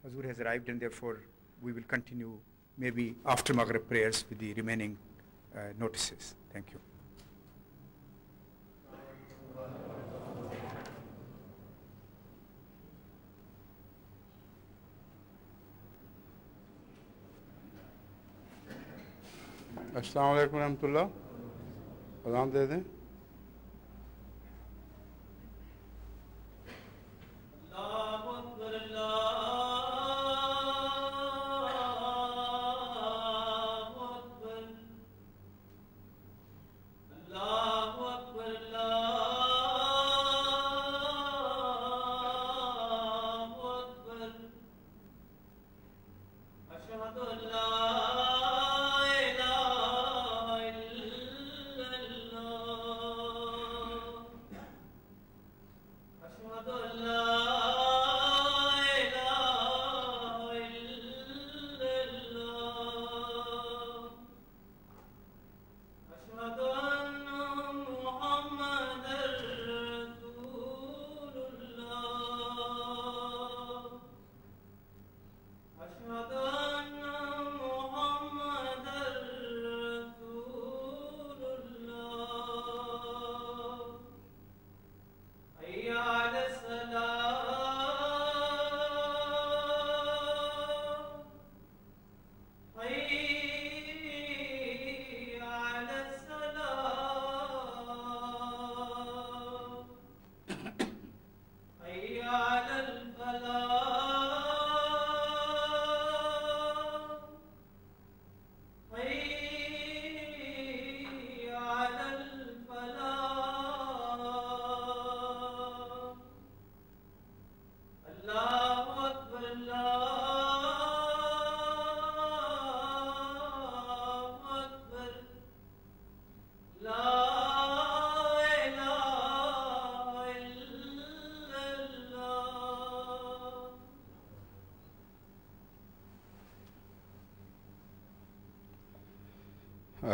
Hazur has arrived, and therefore we will continue maybe after Maghrib prayers with the remaining notices. Thank you. السلام علیکم ورحمۃ اللہ. اذان دے دیں.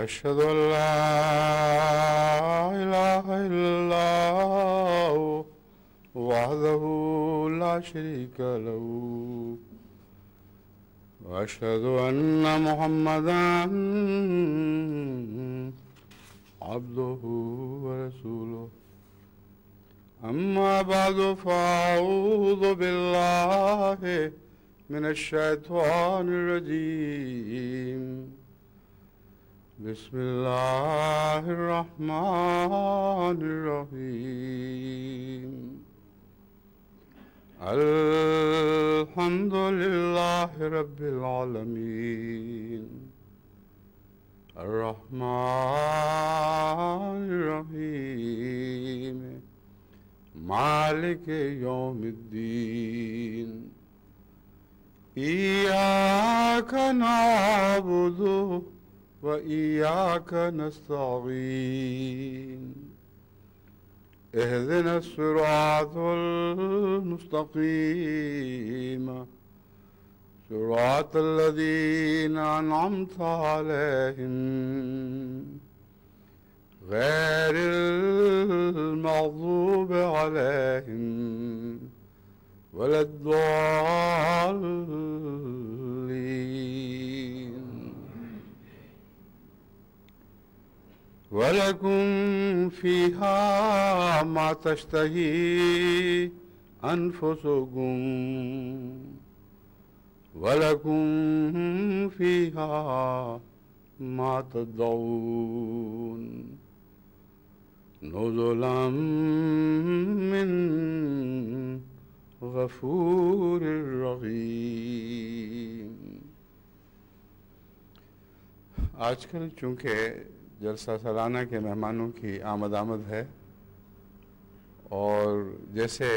أشهد أن لا إله إلا الله وحده لا شريك له وأشهد أن محمدا عبده ورسوله أما بعد فأعوذ بالله من الشيطان الرجيم بسم الله الرحمن الرحيم الحمد لله رب العالمين الرحمن الرحيم مالك يوم الدين إياك نعبد وإياك نستعين اهدنا الصراط المستقيم صراط الذين أنعمت عليهم غير المغضوب عليهم ولا الضالين. ولكم فيها ما تشتهي أنفسكم ولكم فيها ما تدعون نزلا من غفور رحیم. آج کل چونکہ جلسہ سالانہ کے مہمانوں کی آمد ہے، اور جیسے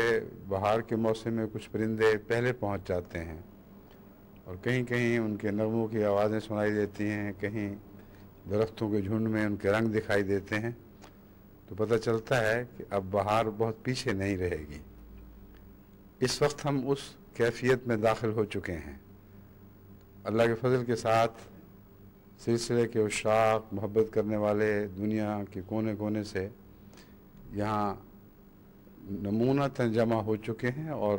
بہار کے موسم میں کچھ پرندے پہلے پہنچ جاتے ہیں اور کہیں کہیں ان کے نغموں کی آوازیں سنائی دیتی ہیں، کہیں درختوں کے جھنڈ میں ان کے رنگ دکھائی دیتے ہیں، تو پتہ چلتا ہے کہ اب بہار بہت پیچھے نہیں رہے گی. اس وقت ہم اس کیفیت میں داخل ہو چکے ہیں. اللہ کے فضل کے ساتھ سلسلے کے عشاق، محبت کرنے والے دنیا کے کونے کونے سے یہاں نمونتاً جمع ہو چکے ہیں، اور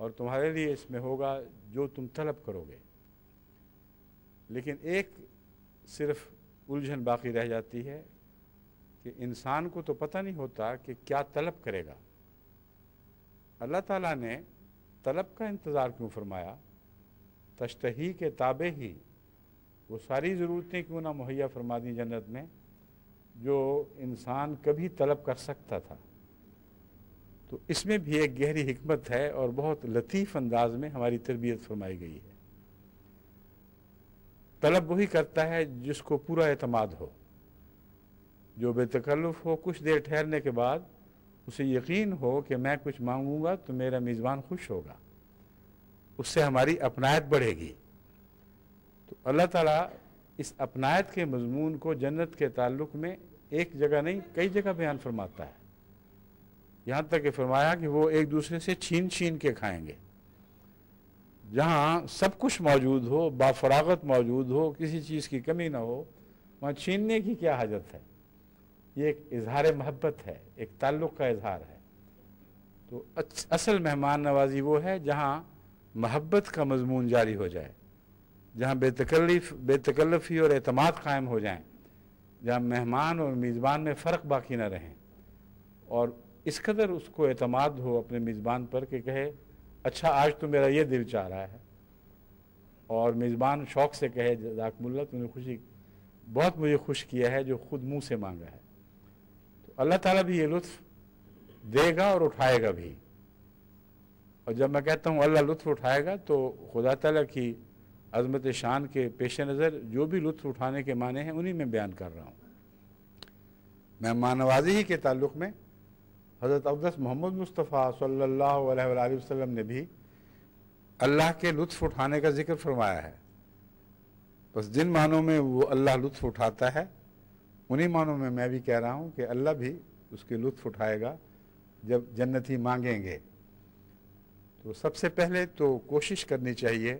اور تمہارے لیے اس میں ہوگا جو تم طلب کرو گے۔ لیکن ایک صرف الجھن باقی رہ جاتی ہے کہ انسان کو تو پتہ نہیں ہوتا کہ کیا طلب کرے گا۔ اللہ تعالیٰ نے طلب کا انتظار کیوں فرمایا؟ تشتہی کے تابع ہی وہ ساری ضرورتیں کیوں نہ مہیا فرما دیں جنت میں جو انسان کبھی طلب کر سکتا تھا۔ تو اس میں بھی ایک گہری حکمت ہے اور بہت لطیف انداز میں ہماری تربیت فرمائی گئی ہے۔ طلب وہی کرتا ہے جس کو پورا اعتماد ہو، جو بے تکلف ہو، کچھ دیر ٹھہرنے کے بعد اسے یقین ہو کہ میں کچھ مانگوں گا تو میرا میزبان خوش ہوگا، اس سے ہماری اپنائیت بڑھے گی۔ تو اللہ تعالیٰ اس اپنائیت کے مضمون کو جنت کے تعلق میں ایک جگہ نہیں کئی جگہ بیان فرماتا ہے، یہاں تک کہ فرمایا کہ وہ ایک دوسرے سے چھین چھین کے کھائیں گے۔ جہاں سب کچھ موجود ہو، بافراغت موجود ہو، کسی چیز کی کمی نہ ہو، وہاں چھیننے کی کیا حاجت ہے؟ یہ ایک اظہار محبت ہے، ایک تعلق کا اظہار ہے۔ تو اصل مہمان نوازی وہ ہے جہاں محبت کا مضمون جاری ہو جائے، جہاں بے تکلفی اور اعتماد قائم ہو جائیں، جہاں مہمان اور میزبان میں فرق باقی نہ رہیں، اور اس قدر اس کو اعتماد ہو اپنے میزبان پر کہ کہے اچھا آج تو میرا یہ دل چاہ رہا ہے، اور میزبان شوق سے کہے جزاکم اللہ تم نے بہت مجھے خوش کیا ہے جو خود منہ سے مانگا ہے۔ تو اللہ تعالیٰ بھی یہ لطف دے گا اور اٹھائے گا بھی۔ اور جب میں کہتا ہوں اللہ لطف اٹھائے گا تو خدا تعالیٰ کی عظمت شان کے پیش نظر جو بھی لطف اٹھانے کے معنی ہیں انہی میں بیان کر رہا ہوں۔ مہمان نوازی ہی کے تعلق میں حضرت اقدس محمد مصطفیٰ صلی اللہ علیہ وآلہ وسلم نے بھی اللہ کے لطف اٹھانے کا ذکر فرمایا ہے۔ بس جن معنوں میں وہ اللہ لطف اٹھاتا ہے انہی معنوں میں میں بھی کہہ رہا ہوں کہ اللہ بھی اس کے لطف اٹھائے گا جب جنتی مانگیں گے۔ تو سب سے پہلے تو کوشش کرنی چاہیے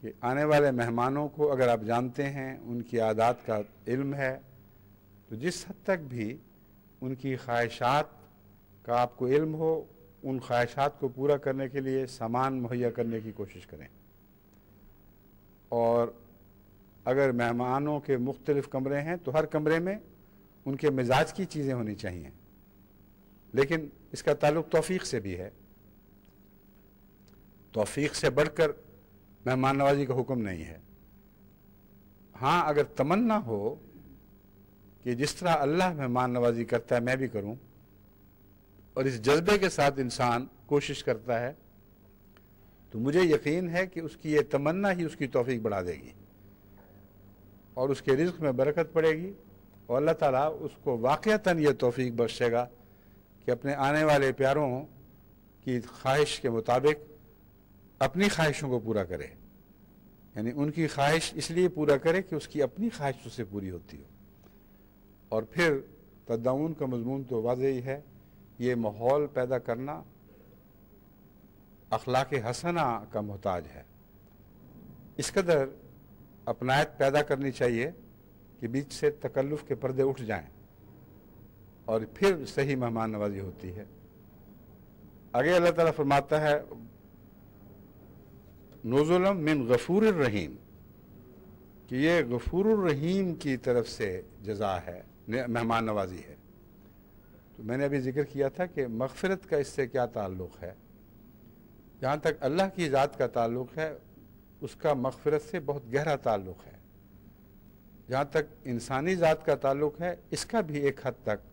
کہ آنے والے مہمانوں کو اگر آپ جانتے ہیں، ان کی عادات کا علم ہے، تو جس حد تک بھی ان کی خواہشات کا آپ کو علم ہو، ان خواہشات کو پورا کرنے کے لیے سامان مہیا کرنے کی کوشش کریں۔ اور اگر مہمانوں کے مختلف کمرے ہیں تو ہر کمرے میں ان کے مزاج کی چیزیں ہونی چاہیے، لیکن اس کا تعلق توفیق سے بھی ہے۔ توفیق سے بڑھ کر مہمان نوازی کا حکم نہیں ہے۔ ہاں اگر تمنا ہو کہ جس طرح اللہ مہمان نوازی کرتا ہے میں بھی کروں، اور اس جذبے کے ساتھ انسان کوشش کرتا ہے، تو مجھے یقین ہے کہ اس کی یہ تمنا ہی اس کی توفیق بڑھا دے گی اور اس کے رزق میں برکت پڑے گی، اور اللہ تعالیٰ اس کو واقعتاً یہ توفیق بخشے گا کہ اپنے آنے والے پیاروں کی خواہش کے مطابق اپنی خواہشوں کو پورا کرے، یعنی ان کی خواہش اس لیے پورا کرے کہ اس کی اپنی خواہش اس سے پوری ہوتی ہو۔ اور پھر تداون کا مضمون تو واضح ہی ہے، یہ ماحول پیدا کرنا اخلاق حسنہ کا محتاج ہے۔ اس قدر اپنائیت پیدا کرنی چاہیے کہ بیچ سے تکلف کے پردے اٹھ جائیں اور پھر صحیح مہمان نوازی ہوتی ہے۔ آگے اللہ تعالیٰ فرماتا ہے نزلا من غفور الرحیم، کہ یہ غفور الرحیم کی طرف سے جزا ہے، مہمان نوازی ہے۔ تو میں نے ابھی ذکر کیا تھا کہ مغفرت کا اس سے کیا تعلق ہے۔ جہاں تک اللہ کی ذات کا تعلق ہے اس کا مغفرت سے بہت گہرا تعلق ہے۔ جہاں تک انسانی ذات کا تعلق ہے اس کا بھی ایک حد تک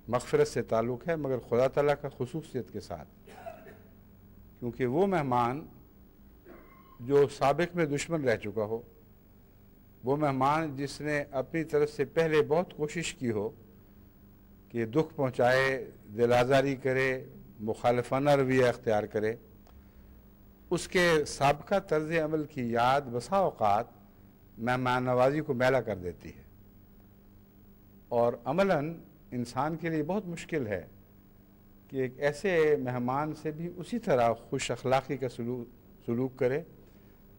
مغفرت سے تعلق ہے، مگر خدا تعالیٰ کا خصوصیت کے ساتھ، کیونکہ وہ مہمان جو سابق میں دشمن رہ چکا ہو، وہ مہمان جس نے اپنی طرف سے پہلے بہت کوشش کی ہو کہ دکھ پہنچائے، دل آزاری کرے، مخالفانہ رویہ اختیار کرے، اس کے سابقہ طرز عمل کی یاد بسا اوقات مہمان نوازی کو میلا کر دیتی ہے، اور عملاً انسان کے لیے بہت مشکل ہے کہ ایک ایسے مہمان سے بھی اسی طرح خوش اخلاقی کا سلوک کرے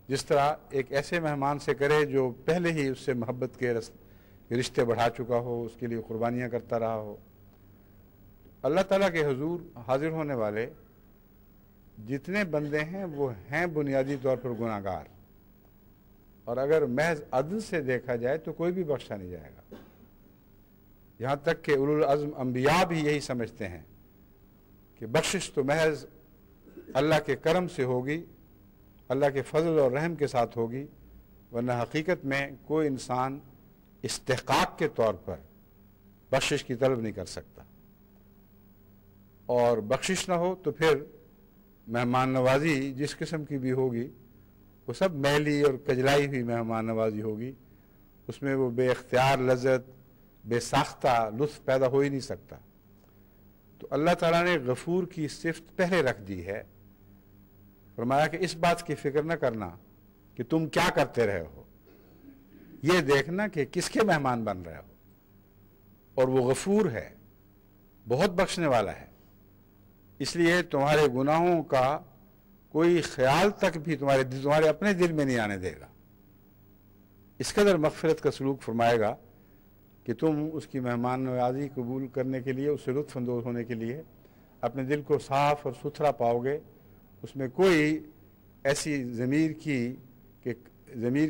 جس طرح ایک ایسے مہمان سے کرے جو پہلے ہی اس سے محبت کے رشتے بڑھا چکا ہو، اس کے لیے قربانیاں کرتا رہا ہو۔ اللہ تعالیٰ کے حضور حاضر ہونے والے جتنے بندے ہیں وہ ہیں بنیادی طور پر گناہ گار، اور اگر محض عدل سے دیکھا جائے تو کوئی بھی بخشا نہیں جائے گا، یہاں تک کہ اولو العزم انبیاء بھی یہی سمجھتے ہیں کہ بخشش تو محض اللہ کے کرم سے ہوگی، اللہ کے فضل اور رحم کے ساتھ ہوگی، ورنہ حقیقت میں کوئی انسان استحقاق کے طور پر بخشش کی طلب نہیں کر سکتا، اور بخشش نہ ہو تو پھر مہمان نوازی جس قسم کی بھی ہوگی وہ سب میلی اور کجلائی ہوئی مہمان نوازی ہوگی، اس میں وہ بے اختیار لذت، بے ساختہ لطف پیدا ہو ہی نہیں سکتا۔ تو اللہ تعالیٰ نے غفور کی صفت پہلے رکھ دی ہے، فرمایا کہ اس بات کی فکر نہ کرنا کہ تم کیا کرتے رہے ہو، یہ دیکھنا کہ کس کے مہمان بن رہے ہو، اور وہ غفور ہے، بہت بخشنے والا ہے، اس لیے تمہارے گناہوں کا کوئی خیال تک بھی تمہارے اپنے دل میں نہیں آنے دے گا، اس قدر مغفرت کا سلوک فرمائے گا کہ تم اس کی مہمان نوازی قبول کرنے کے لیے، اس سے لطف اندوز ہونے کے لیے اپنے دل کو صاف اور ستھرا پاؤ گے، اس میں کوئی ایسی ضمیر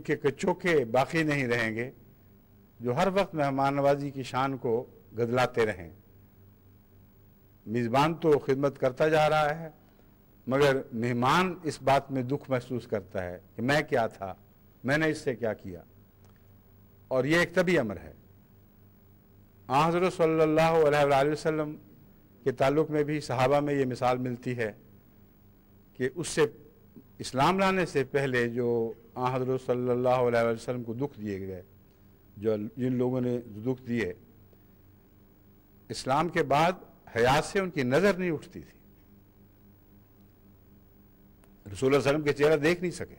کے کچوکے باقی نہیں رہیں گے جو ہر وقت مہمان نوازی کی شان کو گدلاتے رہیں۔ میزبان تو خدمت کرتا جا رہا ہے، مگر مہمان اس بات میں دکھ محسوس کرتا ہے کہ میں کیا تھا، میں نے اس سے کیا کیا، اور یہ ایک طبی امر ہے۔ حضرت صلی اللہ علیہ وآلہ وسلم کے تعلق میں بھی صحابہ میں یہ مثال ملتی ہے کہ اس سے اسلام لانے سے پہلے جو حضرت صلی اللہ علیہ وآلہ وسلم کو دکھ دیے گئے، جن لوگوں نے دکھ دیے، اسلام کے بعد حیا سے ان کی نظر نہیں اٹھتی تھی، رسول اللہ علیہ وسلم کے چہرہ دیکھ نہیں سکے،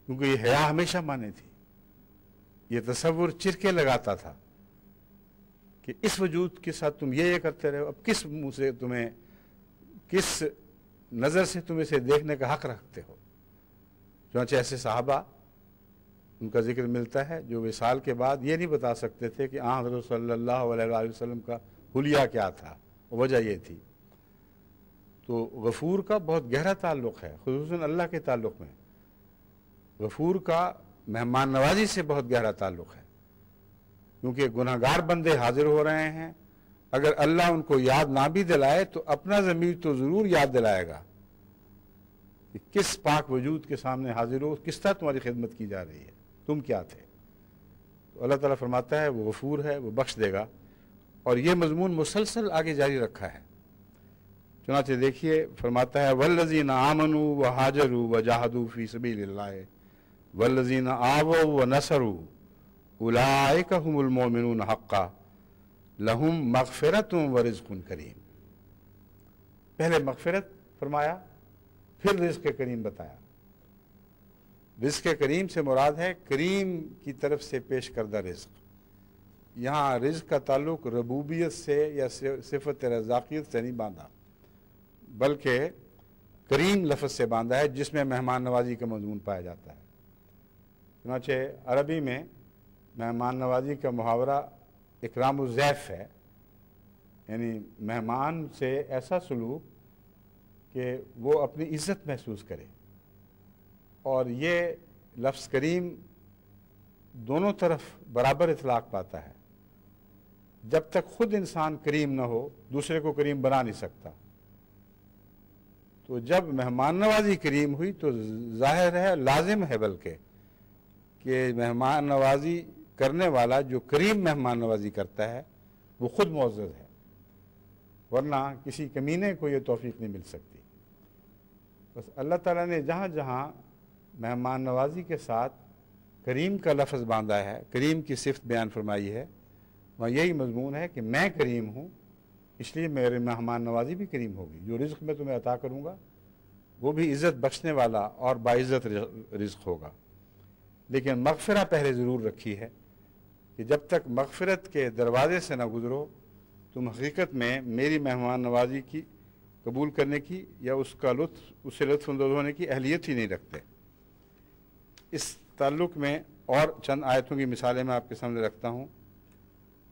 کیونکہ یہ حیا ہمیشہ مانے تھی، یہ تصور چرکے لگاتا تھا کہ اس وجود کے ساتھ تم یہ کرتے رہے ہو، اب کس منہ سے تمہیں، کس نظر سے تم اسے دیکھنے کا حق رکھتے ہو۔ چنانچہ ایسے صحابہ ان کا ذکر ملتا ہے جو وصال کے بعد یہ نہیں بتا سکتے تھے کہ حضرت صلی اللہ علیہ وآلہ وسلم کا حلیہ کیا تھا، وجہ یہ تھی۔ تو غفور کا بہت گہرا تعلق ہے، خصوصاً اللہ کے تعلق میں غفور کا مہمان نوازی سے بہت گہرا تعلق ہے، کیونکہ گناہ گار بندے حاضر ہو رہے ہیں، اگر اللہ ان کو یاد نہ بھی دلائے تو اپنا ضمیر تو ضرور یاد دلائے گا کہ کس پاک وجود کے سامنے حاضر ہو، کس طرح تمہاری خدمت کی جا رہی ہے، تم کیا تھے۔ تو اللہ تعالیٰ فرماتا ہے وہ غفور ہے، وہ بخش دے گا، اور یہ مضمون مسلسل آگے جاری رکھا ہے۔ چنانچہ دیکھیے فرماتا ہے وَالَّذِينَ آمَنُوا وَهَاجَرُوا وَجَاهَدُوا فِي سَبِيلِ اللَّهِ وَالَّذِينَ آوَوا وَنَصَرُوا أُولَٰئِكَ هُمُ الْمُؤْمِنُونَ حَقًّا لَهُمْ مَغْفِرَةٌ وَرِزْقٌ کریم۔ پہلے مغفرت فرمایا، پھر رزق کریم بتایا۔ رزق کریم سے مراد ہے کریم کی طرف سے پیش کردہ رزق۔ یہاں رزق کا تعلق ربوبیت سے یا صفت رزاقیت سے نہیں باندھا، بلکہ کریم لفظ سے باندھا ہے جس میں مہمان نوازی کا مضمون پایا جاتا ہے۔ چنانچہ عربی میں مہمان نوازی کا محاورہ اکرام الضیف ہے، یعنی مہمان سے ایسا سلوک کہ وہ اپنی عزت محسوس کرے، اور یہ لفظ کریم دونوں طرف برابر اطلاق پاتا ہے۔ جب تک خود انسان کریم نہ ہو دوسرے کو کریم بنا نہیں سکتا، تو جب مہمان نوازی کریم ہوئی تو ظاہر ہے، لازم ہے بلکہ، کہ مہمان نوازی کرنے والا جو کریم مہمان نوازی کرتا ہے وہ خود معزز ہے، ورنہ کسی کمینے کو یہ توفیق نہیں مل سکتی۔ بس اللہ تعالیٰ نے جہاں جہاں مہمان نوازی کے ساتھ کریم کا لفظ باندھا ہے، کریم کی صفت بیان فرمائی ہے، وہاں یہی مضمون ہے کہ میں کریم ہوں، اس لیے میرے مہمان نوازی بھی کریم ہوگی۔ جو رزق میں تمہیں عطا کروں گا وہ بھی عزت بخشنے والا اور باعزت رزق ہوگا۔ لیکن مغفرہ پہلے ضرور رکھی ہے کہ جب تک مغفرت کے دروازے سے نہ گزرو تم حقیقت میں میری مہمان نوازی کی قبول کرنے کی یا اس سے لطف اندوز ہونے کی اہلیت ہی نہیں رکھتے۔ اس تعلق میں اور چند آیتوں کی مثالیں میں آپ کے سامنے رکھتا ہوں۔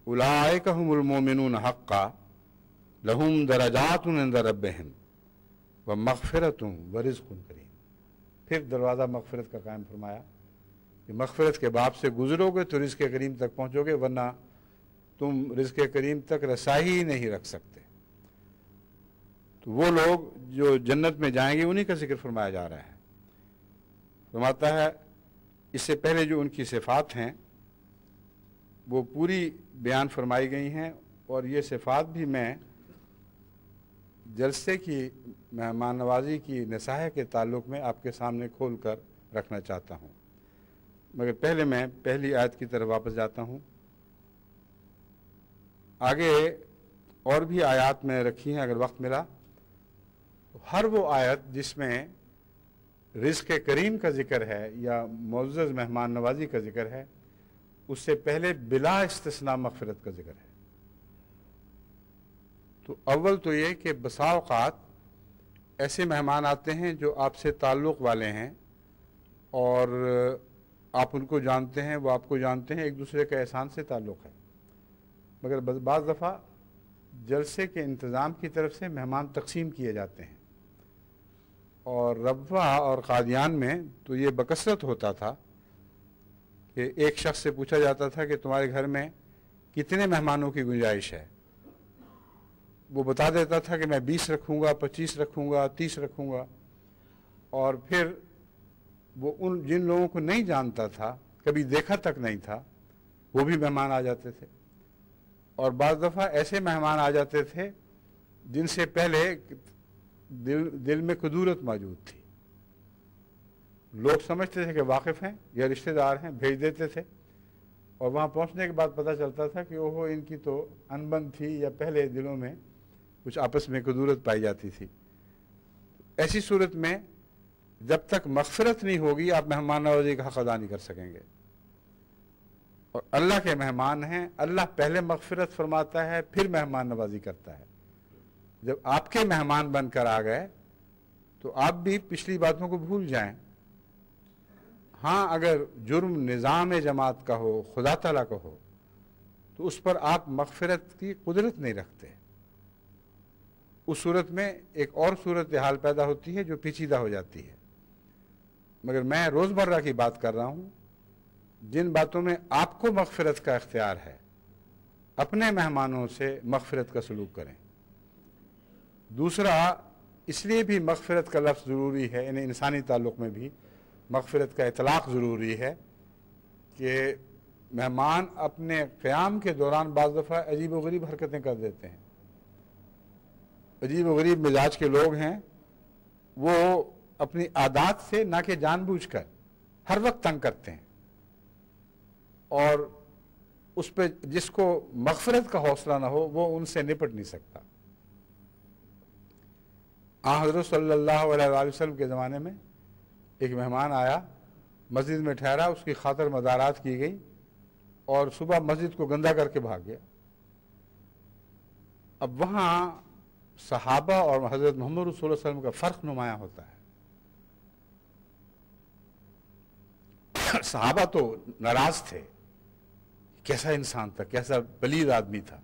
اولئک ھم المؤمنون حقا لہم درجات عند ربہم و مغفرتم و رزق کریم، پھر دروازہ مغفرت کا قائم فرمایا کہ مغفرت کے باب سے گزرو گے تو رزق کریم تک پہنچو گے، ورنہ تم رزق کریم تک رسائی ہی نہیں رکھ سکتے۔ تو وہ لوگ جو جنت میں جائیں گے انہی کا ذکر فرمایا جا رہا ہے۔ فرماتا ہے اس سے پہلے جو ان کی صفات ہیں وہ پوری بیان فرمائی گئی ہیں، اور یہ صفات بھی میں جلسے کی مہمان نوازی کی نصاحت کے تعلق میں آپ کے سامنے کھول کر رکھنا چاہتا ہوں، مگر پہلے میں پہلی آیت کی طرف واپس جاتا ہوں۔ آگے اور بھی آیات میں رکھی ہیں، اگر وقت ملا تو ہر وہ آیت جس میں رزق کریم کا ذکر ہے یا معزز مہمان نوازی کا ذکر ہے، اس سے پہلے بلا استثناء مغفرت کا ذکر ہے۔ تو اول تو یہ کہ بسا اوقات ایسے مہمان آتے ہیں جو آپ سے تعلق والے ہیں اور آپ ان کو جانتے ہیں، وہ آپ کو جانتے ہیں، ایک دوسرے کا احسان سے تعلق ہے، مگر بعض دفعہ جلسے کے انتظام کی طرف سے مہمان تقسیم کیے جاتے ہیں، اور ربوہ اور قادیان میں تو یہ بکثرت ہوتا تھا کہ ایک شخص سے پوچھا جاتا تھا کہ تمہارے گھر میں کتنے مہمانوں کی گنجائش ہے، وہ بتا دیتا تھا کہ میں 20 رکھوں گا، 25 رکھوں گا، 30 رکھوں گا، اور پھر وہ ان جن لوگوں کو نہیں جانتا تھا، کبھی دیکھا تک نہیں تھا، وہ بھی مہمان آ جاتے تھے، اور بعض دفعہ ایسے مہمان آ جاتے تھے جن سے پہلے دل میں کدورت موجود تھی، لوگ سمجھتے تھے کہ واقف ہیں یا رشتہ دار ہیں، بھیج دیتے تھے، اور وہاں پہنچنے کے بعد پتہ چلتا تھا کہ اوہو ان کی تو انبن تھی یا پہلے دلوں میں کچھ آپس میں کدورت پائی جاتی تھی۔ ایسی صورت میں جب تک مغفرت نہیں ہوگی آپ مہمان نوازی کا حق ادا نہیں کر سکیں گے، اور اللہ کے مہمان ہیں، اللہ پہلے مغفرت فرماتا ہے پھر مہمان نوازی کرتا ہے۔ جب آپ کے مہمان بن کر آ گئے تو آپ بھی پچھلی باتوں کو بھول جائیں۔ ہاں اگر جرم نظام جماعت کا ہو، خدا تعالیٰ کا ہو، تو اس پر آپ مغفرت کی قدرت نہیں رکھتے، اس صورت میں ایک اور صورتحال پیدا ہوتی ہے جو پیچیدہ ہو جاتی ہے۔ مگر میں روزمرہ کی بات کر رہا ہوں، جن باتوں میں آپ کو مغفرت کا اختیار ہے، اپنے مہمانوں سے مغفرت کا سلوک کریں۔ دوسرا، اس لیے بھی مغفرت کا لفظ ضروری ہے، یعنی انسانی تعلق میں بھی مغفرت کا اطلاق ضروری ہے کہ مہمان اپنے قیام کے دوران بعض دفعہ عجیب و غریب حرکتیں کر دیتے ہیں، عجیب و غریب مزاج کے لوگ ہیں، وہ اپنی عادات سے نہ کہ جان بوجھ کر ہر وقت تنگ کرتے ہیں، اور اس پہ جس کو مغفرت کا حوصلہ نہ ہو وہ ان سے نپٹ نہیں سکتا۔ حضرت صلی اللہ علیہ وسلم کے زمانے میں ایک مہمان آیا، مسجد میں ٹھہرا، اس کی خاطر مدارات کی گئی، اور صبح مسجد کو گندا کر کے بھاگ گیا۔ اب وہاں صحابہ اور حضرت محمد رسول اللہ علیہ وسلم کا فرق نمایاں ہوتا ہے۔ صحابہ تو ناراض تھے، کیسا انسان تھا، کیسا پلید آدمی تھا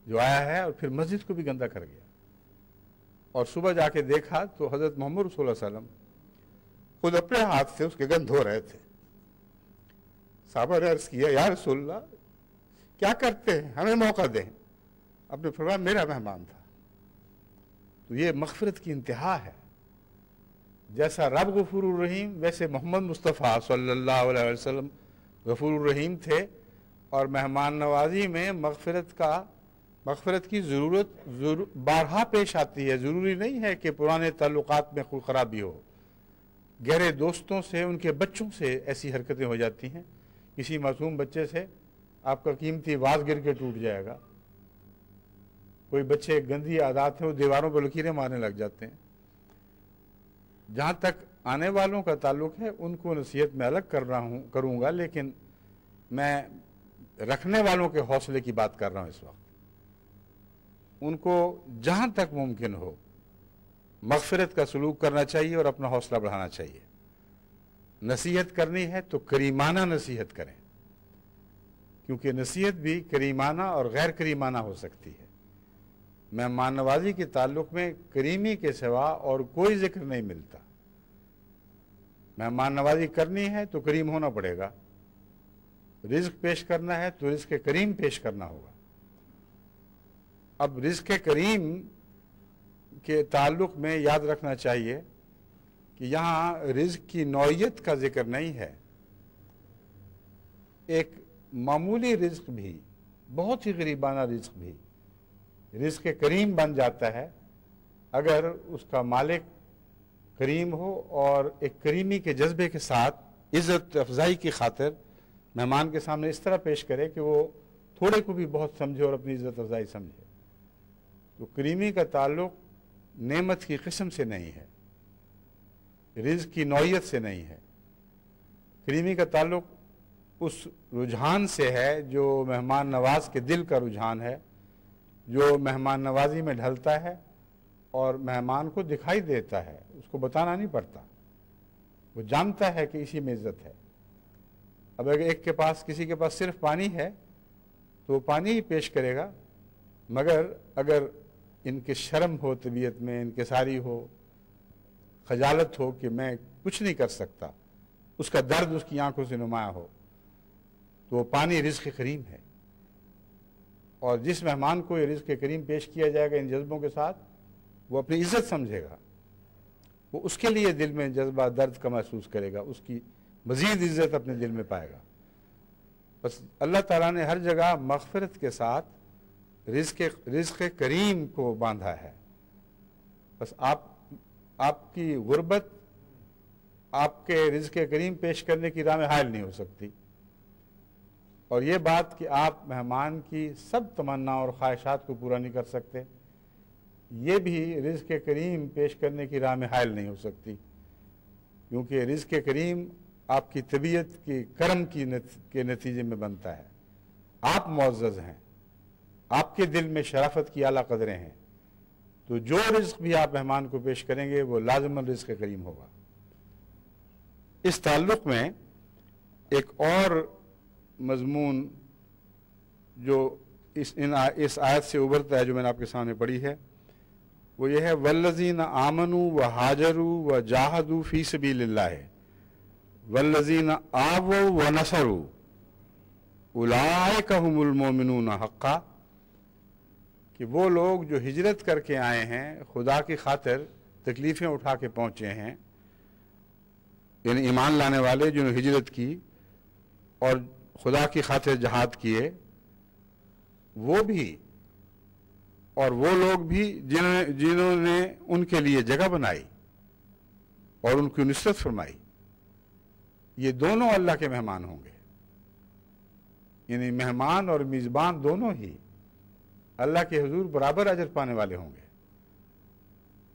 جو آیا ہے اور پھر مسجد کو بھی گندا کر گیا، اور صبح جا کے دیکھا تو حضرت محمد رسول اللہ علیہ وسلم خود اپنے ہاتھ سے اس کے گند دھو رہے تھے۔ صحابہ نے عرض کیا، یا رسول اللہ کیا کرتے ہیں، ہمیں موقع دیں۔ آپ نے فرمایا میرا مہمان تھا۔ تو یہ مغفرت کی انتہا ہے، جیسا رب غفور الرحیم ویسے محمد مصطفیٰ صلی اللہ علیہ وسلم غفور الرحیم تھے، اور مہمان نوازی میں مغفرت کی ضرورت بارہا پیش آتی ہے۔ ضروری نہیں ہے کہ پرانے تعلقات میں کوئی خرابی ہو، گہرے دوستوں سے، ان کے بچوں سے ایسی حرکتیں ہو جاتی ہیں، کسی معصوم بچے سے آپ کا قیمتی واز گر کے ٹوٹ جائے گا، کوئی بچے گندی عادات ہیں وہ دیواروں پر لکیریں مارنے لگ جاتے ہیں۔ جہاں تک آنے والوں کا تعلق ہے ان کو نصیحت میں الگ کروں گا، لیکن میں رکھنے والوں کے حوصلے کی بات کر رہا ہوں اس وقت۔ ان کو جہاں تک ممکن ہو مغفرت کا سلوک کرنا چاہیے اور اپنا حوصلہ بڑھانا چاہیے۔ نصیحت کرنی ہے تو کریمانہ نصیحت کریں، کیونکہ نصیحت بھی کریمانہ اور غیر کریمانہ ہو سکتی ہے۔ مہمان نوازی کے تعلق میں کریمی کے سوا اور کوئی ذکر نہیں ملتا۔ مہمان نوازی کرنی ہے تو کریم ہونا پڑے گا، رزق پیش کرنا ہے تو رزق کریم پیش کرنا ہوگا۔ اب رزق کریم کے تعلق میں یاد رکھنا چاہیے کہ یہاں رزق کی نوعیت کا ذکر نہیں ہے۔ ایک معمولی رزق بھی، بہت ہی غریبانہ رزق بھی رزق کریم بن جاتا ہے اگر اس کا مالک کریم ہو اور ایک کریمی کے جذبے کے ساتھ عزت افزائی کی خاطر مہمان کے سامنے اس طرح پیش کرے کہ وہ تھوڑے کو بھی بہت سمجھے اور اپنی عزت افزائی سمجھے۔ تو کریمی کا تعلق نعمت کی قسم سے نہیں ہے، رزق کی نوعیت سے نہیں ہے۔ کریمی کا تعلق اس رجحان سے ہے جو مہمان نواز کے دل کا رجحان ہے، جو مہمان نوازی میں ڈھلتا ہے اور مہمان کو دکھائی دیتا ہے، اس کو بتانا نہیں پڑتا، وہ جانتا ہے کہ اسی میں عزت ہے۔ اب اگر ایک کے پاس، کسی کے پاس صرف پانی ہے تو وہ پانی ہی پیش کرے گا، مگر اگر ان کے شرم ہو، طبیعت میں انکساری ہو، خجالت ہو کہ میں کچھ نہیں کر سکتا، اس کا درد اس کی آنکھوں سے نمایاں ہو، تو وہ پانی رزق کریم ہے۔ اور جس مہمان کو یہ رزق کریم پیش کیا جائے گا ان جذبوں کے ساتھ، وہ اپنی عزت سمجھے گا، وہ اس کے لیے دل میں جذبہ درد کا محسوس کرے گا، اس کی مزید عزت اپنے دل میں پائے گا۔ بس اللہ تعالیٰ نے ہر جگہ مغفرت کے ساتھ رزق کریم کو باندھا ہے۔ بس آپ کی غربت آپ کے رزق کریم پیش کرنے کی راہ میں حائل نہیں ہو سکتی، اور یہ بات کہ آپ مہمان کی سب تمنا اور خواہشات کو پورا نہیں کر سکتے، یہ بھی رزق کریم پیش کرنے کی راہ میں حائل نہیں ہو سکتی، کیونکہ رزق کریم آپ کی طبیعت کی کرم کے نتیجے میں بنتا ہے۔ آپ معزز ہیں، آپ کے دل میں شرافت کی اعلیٰ قدریں ہیں، تو جو رزق بھی آپ مہمان کو پیش کریں گے وہ لازماً رزق کریم ہوگا۔ اس تعلق میں ایک اور مضمون جو اس آیت سے ابھرتا ہے جو میں نے آپ کے سامنے پڑھی ہے، وہ یہ ہے والذین آمنوا وہاجروا وجاہدوا فی سبیل اللہ والذین آووا ونصروا اولئک هم المؤمنون حقا، کہ وہ لوگ جو ہجرت کر کے آئے ہیں، خدا کی خاطر تکلیفیں اٹھا کے پہنچے ہیں، یعنی ایمان لانے والے جنہوں نے ہجرت کی اور خدا کی خاطر جہاد کیے، وہ بھی، اور وہ لوگ بھی جنہوں نے ان کے لیے جگہ بنائی اور ان کی نصرت فرمائی، یہ دونوں اللہ کے مہمان ہوں گے۔ یعنی مہمان اور میزبان دونوں ہی اللہ کے حضور برابر اجر پانے والے ہوں گے۔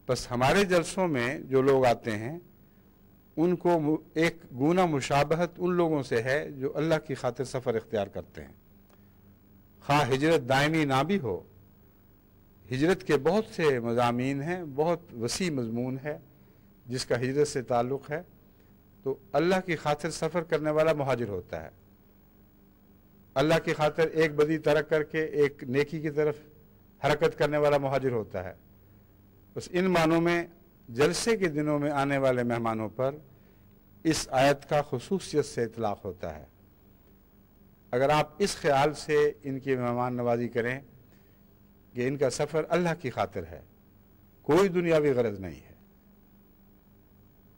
بس ہمارے جلسوں میں جو لوگ آتے ہیں ان کو ایک گونا مشابہت ان لوگوں سے ہے جو اللہ کی خاطر سفر اختیار کرتے ہیں، خواہ ہجرت دائمی نہ بھی ہو۔ ہجرت کے بہت سے مضامین ہیں، بہت وسیع مضمون ہے جس کا ہجرت سے تعلق ہے، تو اللہ کی خاطر سفر کرنے والا مہاجر ہوتا ہے۔ اللہ کی خاطر ایک بدی ترک کر کے ایک نیکی کی طرف حرکت کرنے والا مہاجر ہوتا ہے۔ بس ان معنوں میں جلسے کے دنوں میں آنے والے مہمانوں پر اس آیت کا خصوصیت سے اطلاق ہوتا ہے۔ اگر آپ اس خیال سے ان کی مہمان نوازی کریں کہ ان کا سفر اللہ کی خاطر ہے، کوئی دنیاوی غرض نہیں ہے،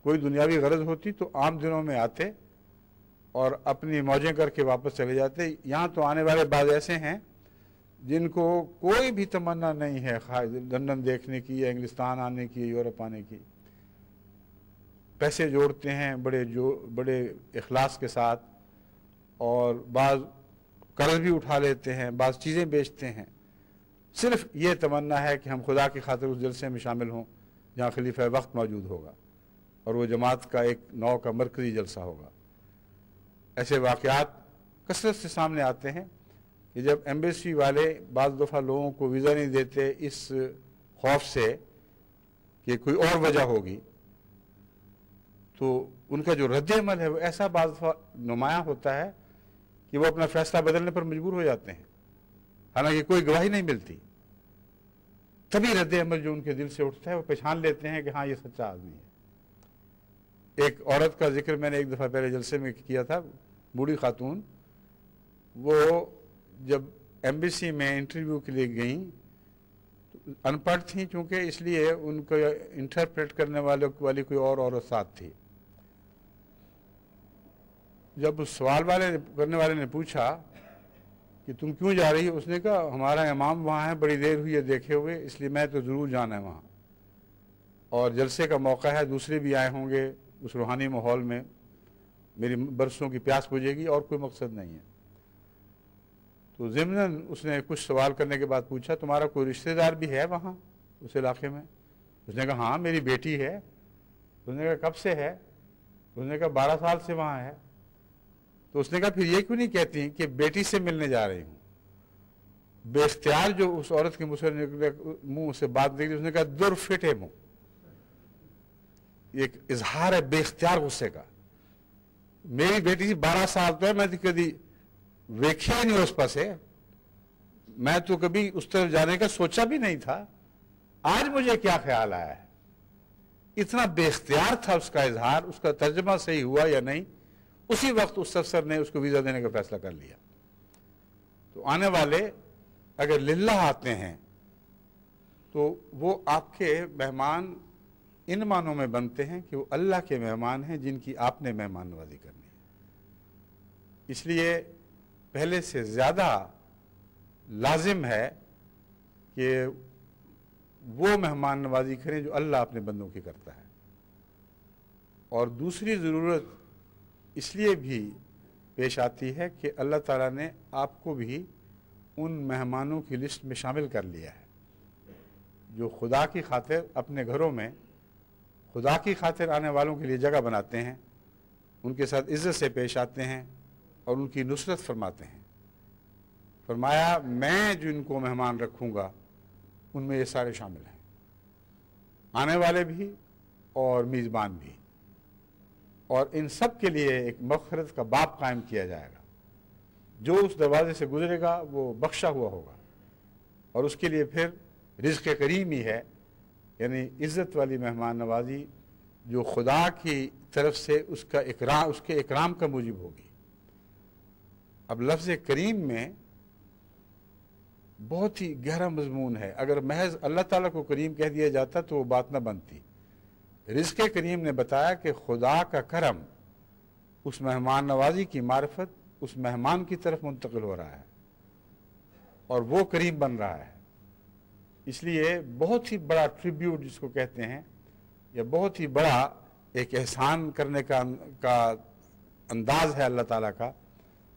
کوئی دنیاوی غرض ہوتی تو عام دنوں میں آتے اور اپنی موجیں کر کے واپس چلے جاتے۔ یہاں تو آنے والے بعض ایسے ہیں جن کو کوئی بھی تمنا نہیں ہے لندن دیکھنے کی یا انگلستان آنے کی، یورپ آنے کی، پیسے جوڑتے ہیں بڑے اخلاص کے ساتھ، اور بعض قرض بھی اٹھا لیتے ہیں، بعض چیزیں بیچتے ہیں، صرف یہ تمنا ہے کہ ہم خدا کی خاطر اس جلسے میں شامل ہوں جہاں خلیفہ وقت موجود ہوگا اور وہ جماعت کا ایک نوع کا مرکزی جلسہ ہوگا۔ ایسے واقعات کثرت سے سامنے آتے ہیں کہ جب ایمبیسی والے بعض دفعہ لوگوں کو ویزا نہیں دیتے اس خوف سے کہ کوئی اور وجہ ہوگی، تو ان کا جو رد عمل ہے وہ ایسا بعض دفعہ نمایاں ہوتا ہے کہ وہ اپنا فیصلہ بدلنے پر مجبور ہو جاتے ہیں، حالانکہ کوئی گواہی نہیں ملتی۔ تبھی رد عمل جو ان کے دل سے اٹھتا ہے وہ پہچان لیتے ہیں کہ ہاں یہ سچا آدمی ہے۔ ایک عورت کا ذکر میں نے ایک دفعہ پہلے جلسے میں کیا تھا، بوڑھی خاتون، وہ جب ایمبیسی میں انٹرویو کے لیے گئیں، ان پڑھ تھیں چونکہ، اس لیے ان کو انٹرپریٹ کرنے والی کوئی اور عورت ساتھ تھی۔ جب اس سوال کرنے والے نے پوچھا کہ تم کیوں جا رہی ہو، اس نے کہا ہمارا امام وہاں ہے، بڑی دیر ہوئی ہے دیکھے ہوئے، اس لیے میں تو ضرور جانا ہے وہاں، اور جلسے کا موقع ہے، دوسرے بھی آئے ہوں گے اس روحانی ماحول میں، میری برسوں کی پیاس بجھے گی، اور کوئی مقصد نہیں ہے۔ تو ضمناً اس نے کچھ سوال کرنے کے بعد پوچھا تمہارا کوئی رشتہ دار بھی ہے وہاں اس علاقے میں؟ اس نے کہا ہاں میری بیٹی ہے۔ اس نے کہا کب سے ہے؟ اس نے کہا 12 سال سے وہاں ہے۔ تو اس نے کہا پھر یہ کیوں نہیں کہتی کہ بیٹی سے ملنے جا رہی ہوں؟ بے اختیار جو اس عورت کے منہ سے بات نکلی، اس نے کہا در فٹے منہ، یہ ایک اظہار ہے بے اختیار غصے کا۔ میری بیٹی 12 سال تو ہے، میں کبھی ویکھیا نہیں اس پاسے، میں تو کبھی اس طرف جانے کا سوچا بھی نہیں تھا، آج مجھے کیا خیال آیا ہے؟ اتنا بے اختیار تھا اس کا اظہار۔ اس کا ترجمہ صحیح ہوا یا نہیں، اسی وقت اس افسر نے اس کو ویزا دینے کا فیصلہ کر لیا۔ تو آنے والے اگر للہ آتے ہیں تو وہ آپ کے مہمان ان معنوں میں بنتے ہیں کہ وہ اللہ کے مہمان ہیں جن کی آپ نے مہمان نوازی کرنی ہے۔ اس لیے پہلے سے زیادہ لازم ہے کہ وہ مہمان نوازی کریں جو اللہ اپنے بندوں کی کرتا ہے۔ اور دوسری ضرورت اس لیے بھی پیش آتی ہے کہ اللہ تعالیٰ نے آپ کو بھی ان مہمانوں کی لسٹ میں شامل کر لیا ہے جو خدا کی خاطر اپنے گھروں میں خدا کی خاطر آنے والوں کے لیے جگہ بناتے ہیں، ان کے ساتھ عزت سے پیش آتے ہیں اور ان کی نصرت فرماتے ہیں۔ فرمایا میں جو ان کو مہمان رکھوں گا ان میں یہ سارے شامل ہیں، آنے والے بھی اور میزبان بھی، اور ان سب کے لیے ایک مغفرت کا باب قائم کیا جائے گا۔ جو اس دروازے سے گزرے گا وہ بخشا ہوا ہوگا، اور اس کے لیے پھر رزق کریم ہی ہے، یعنی عزت والی مہمان نوازی جو خدا کی طرف سے اس کے اکرام کا موجب ہوگی۔ اب لفظ کریم میں بہت ہی گہرا مضمون ہے، اگر محض اللہ تعالیٰ کو کریم کہہ دیا جاتا تو وہ بات نہ بنتی۔ رزق کریم نے بتایا کہ خدا کا کرم اس مہمان نوازی کی معرفت اس مہمان کی طرف منتقل ہو رہا ہے اور وہ کریم بن رہا ہے۔ اس لیے بہت ہی بڑا ٹریبیوٹ جس کو کہتے ہیں، یا بہت ہی بڑا ایک احسان کرنے کا انداز ہے اللہ تعالیٰ کا،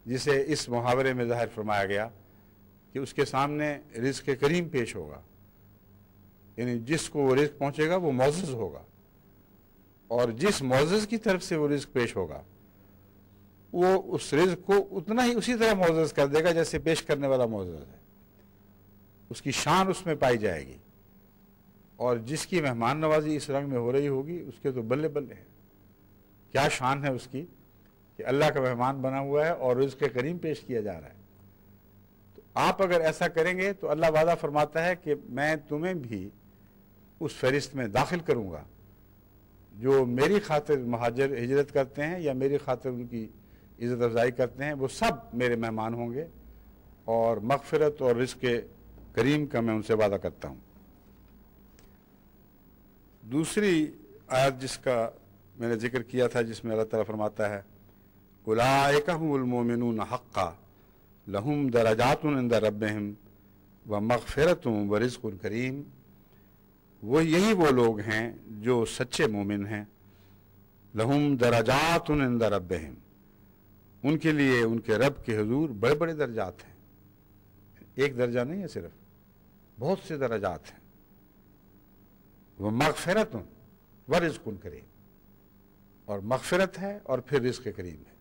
جسے اس محاورے میں ظاہر فرمایا گیا کہ اس کے سامنے رزق کریم پیش ہوگا، یعنی جس کو وہ رزق پہنچے گا وہ معزز ہوگا، اور جس معزز کی طرف سے وہ رزق پیش ہوگا وہ اس رزق کو اتنا ہی اسی طرح معزز کر دے گا جیسے پیش کرنے والا معزز ہے، اس کی شان اس میں پائی جائے گی۔ اور جس کی مہمان نوازی اس رنگ میں ہو رہی ہوگی اس کے تو بلے بلے ہیں، کیا شان ہے اس کی کہ اللہ کا مہمان بنا ہوا ہے اور رزق کریم پیش کیا جا رہا ہے۔ تو آپ اگر ایسا کریں گے تو اللہ وعدہ فرماتا ہے کہ میں تمہیں بھی اس فہرست میں داخل کروں گا جو میری خاطر مہاجر ہجرت کرتے ہیں یا میری خاطر ان کی عزت افزائی کرتے ہیں، وہ سب میرے مہمان ہوں گے، اور مغفرت اور رزق کریم کا میں ان سے وعدہ کرتا ہوں۔ دوسری آیت جس کا میں نے ذکر کیا تھا، جس میں اللہ تعالیٰ فرماتا ہے اولئک هم المؤمنون حقا لهم درجات عند ربهم ومغفرۃ ورزق کریم، وہ یہی وہ لوگ ہیں جو سچے مومن ہیں، لہم درجات عند ربهم، ان کے لیے ان کے رب کے حضور بڑے بڑے درجات ہیں، ایک درجہ نہیں ہے، صرف بہت سے درجات ہیں، وہ مغفرت ورزق کریم، اور مغفرت ہے اور پھر رزق کریم ہے۔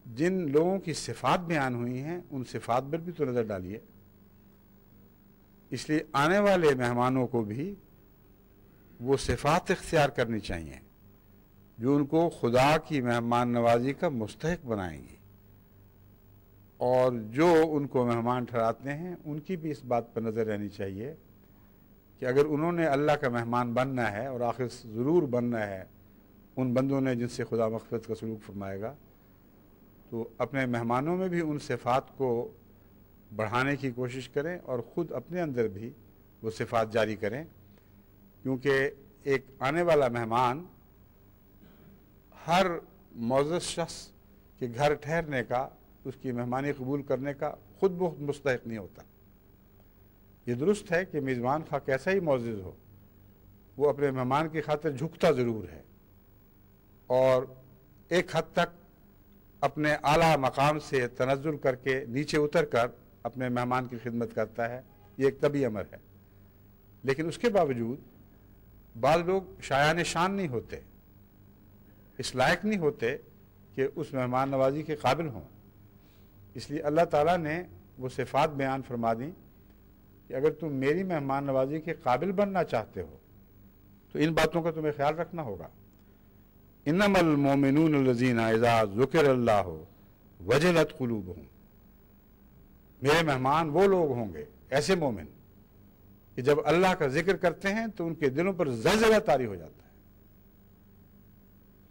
جن لوگوں کی صفات بیان ہوئی ہیں ان صفات پر بھی تو نظر ڈالیے، اس لیے آنے والے مہمانوں کو بھی وہ صفات اختیار کرنی چاہیے جو ان کو خدا کی مہمان نوازی کا مستحق بنائیں گی، اور جو ان کو مہمان ٹھہراتے ہیں ان کی بھی اس بات پر نظر رہنی چاہیے کہ اگر انہوں نے اللہ کا مہمان بننا ہے، اور آخر ضرور بننا ہے ان بندوں نے جن سے خدا مغفرت کا سلوک فرمائے گا، تو اپنے مہمانوں میں بھی ان صفات کو بڑھانے کی کوشش کریں اور خود اپنے اندر بھی وہ صفات جاری کریں، کیونکہ ایک آنے والا مہمان ہر معزز شخص کے گھر ٹھہرنے کا، اس کی مہمانی قبول کرنے کا خود بخود مستحق نہیں ہوتا۔ یہ درست ہے کہ میزبان خواہ کیسا ہی معزز ہو، وہ اپنے مہمان کی خاطر جھکتا ضرور ہے، اور ایک حد تک اپنے اعلیٰ مقام سے تنزل کر کے نیچے اتر کر اپنے مہمان کی خدمت کرتا ہے، یہ ایک طبعی امر ہے۔ لیکن اس کے باوجود بعض لوگ شایان شان نہیں ہوتے، اس لائق نہیں ہوتے کہ اس مہمان نوازی کے قابل ہوں، اس لیے اللہ تعالیٰ نے وہ صفات بیان فرما دیں کہ اگر تم میری مہمان نوازی کے قابل بننا چاہتے ہو تو ان باتوں کا تمہیں خیال رکھنا ہوگا۔ انما المؤمنون الذین اذا ذکر اللہ وجلت قلوبہم، میرے مہمان وہ لوگ ہوں گے، ایسے مومن کہ جب اللہ کا ذکر کرتے ہیں تو ان کے دلوں پر زلزلہ طاری ہو جاتا ہے،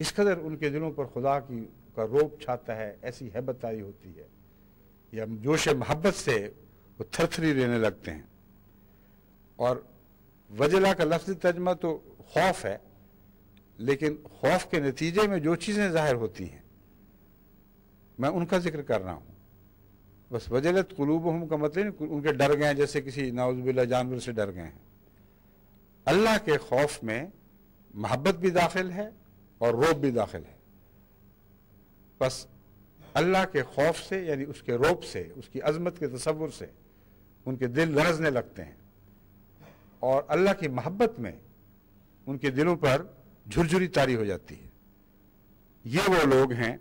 اس قدر ان کے دلوں پر خدا کا روب چھاتا ہے، ایسی ہیبت طاری ہوتی ہے، یا جوش محبت سے وہ تھر تھری لینے لگتے ہیں۔ اور وجلہ کا لفظی ترجمہ تو خوف ہے، لیکن خوف کے نتیجے میں جو چیزیں ظاہر ہوتی ہیں میں ان کا ذکر کر رہا ہوں۔ بس وجلت قلوبہم کا مطلب ان کے ڈر گئے ہیں، جیسے کسی نعوذ باللہ جانور سے ڈر گئے ہیں۔ اللہ کے خوف میں محبت بھی داخل ہے اور روب بھی داخل ہے۔ بس اللہ کے خوف سے، یعنی اس کے روب سے، اس کی عظمت کے تصور سے ان کے دل لرزنے لگتے ہیں، اور اللہ کی محبت میں ان کے دلوں پر جھرجھری طاری ہو جاتی ہے۔ یہ وہ لوگ ہیں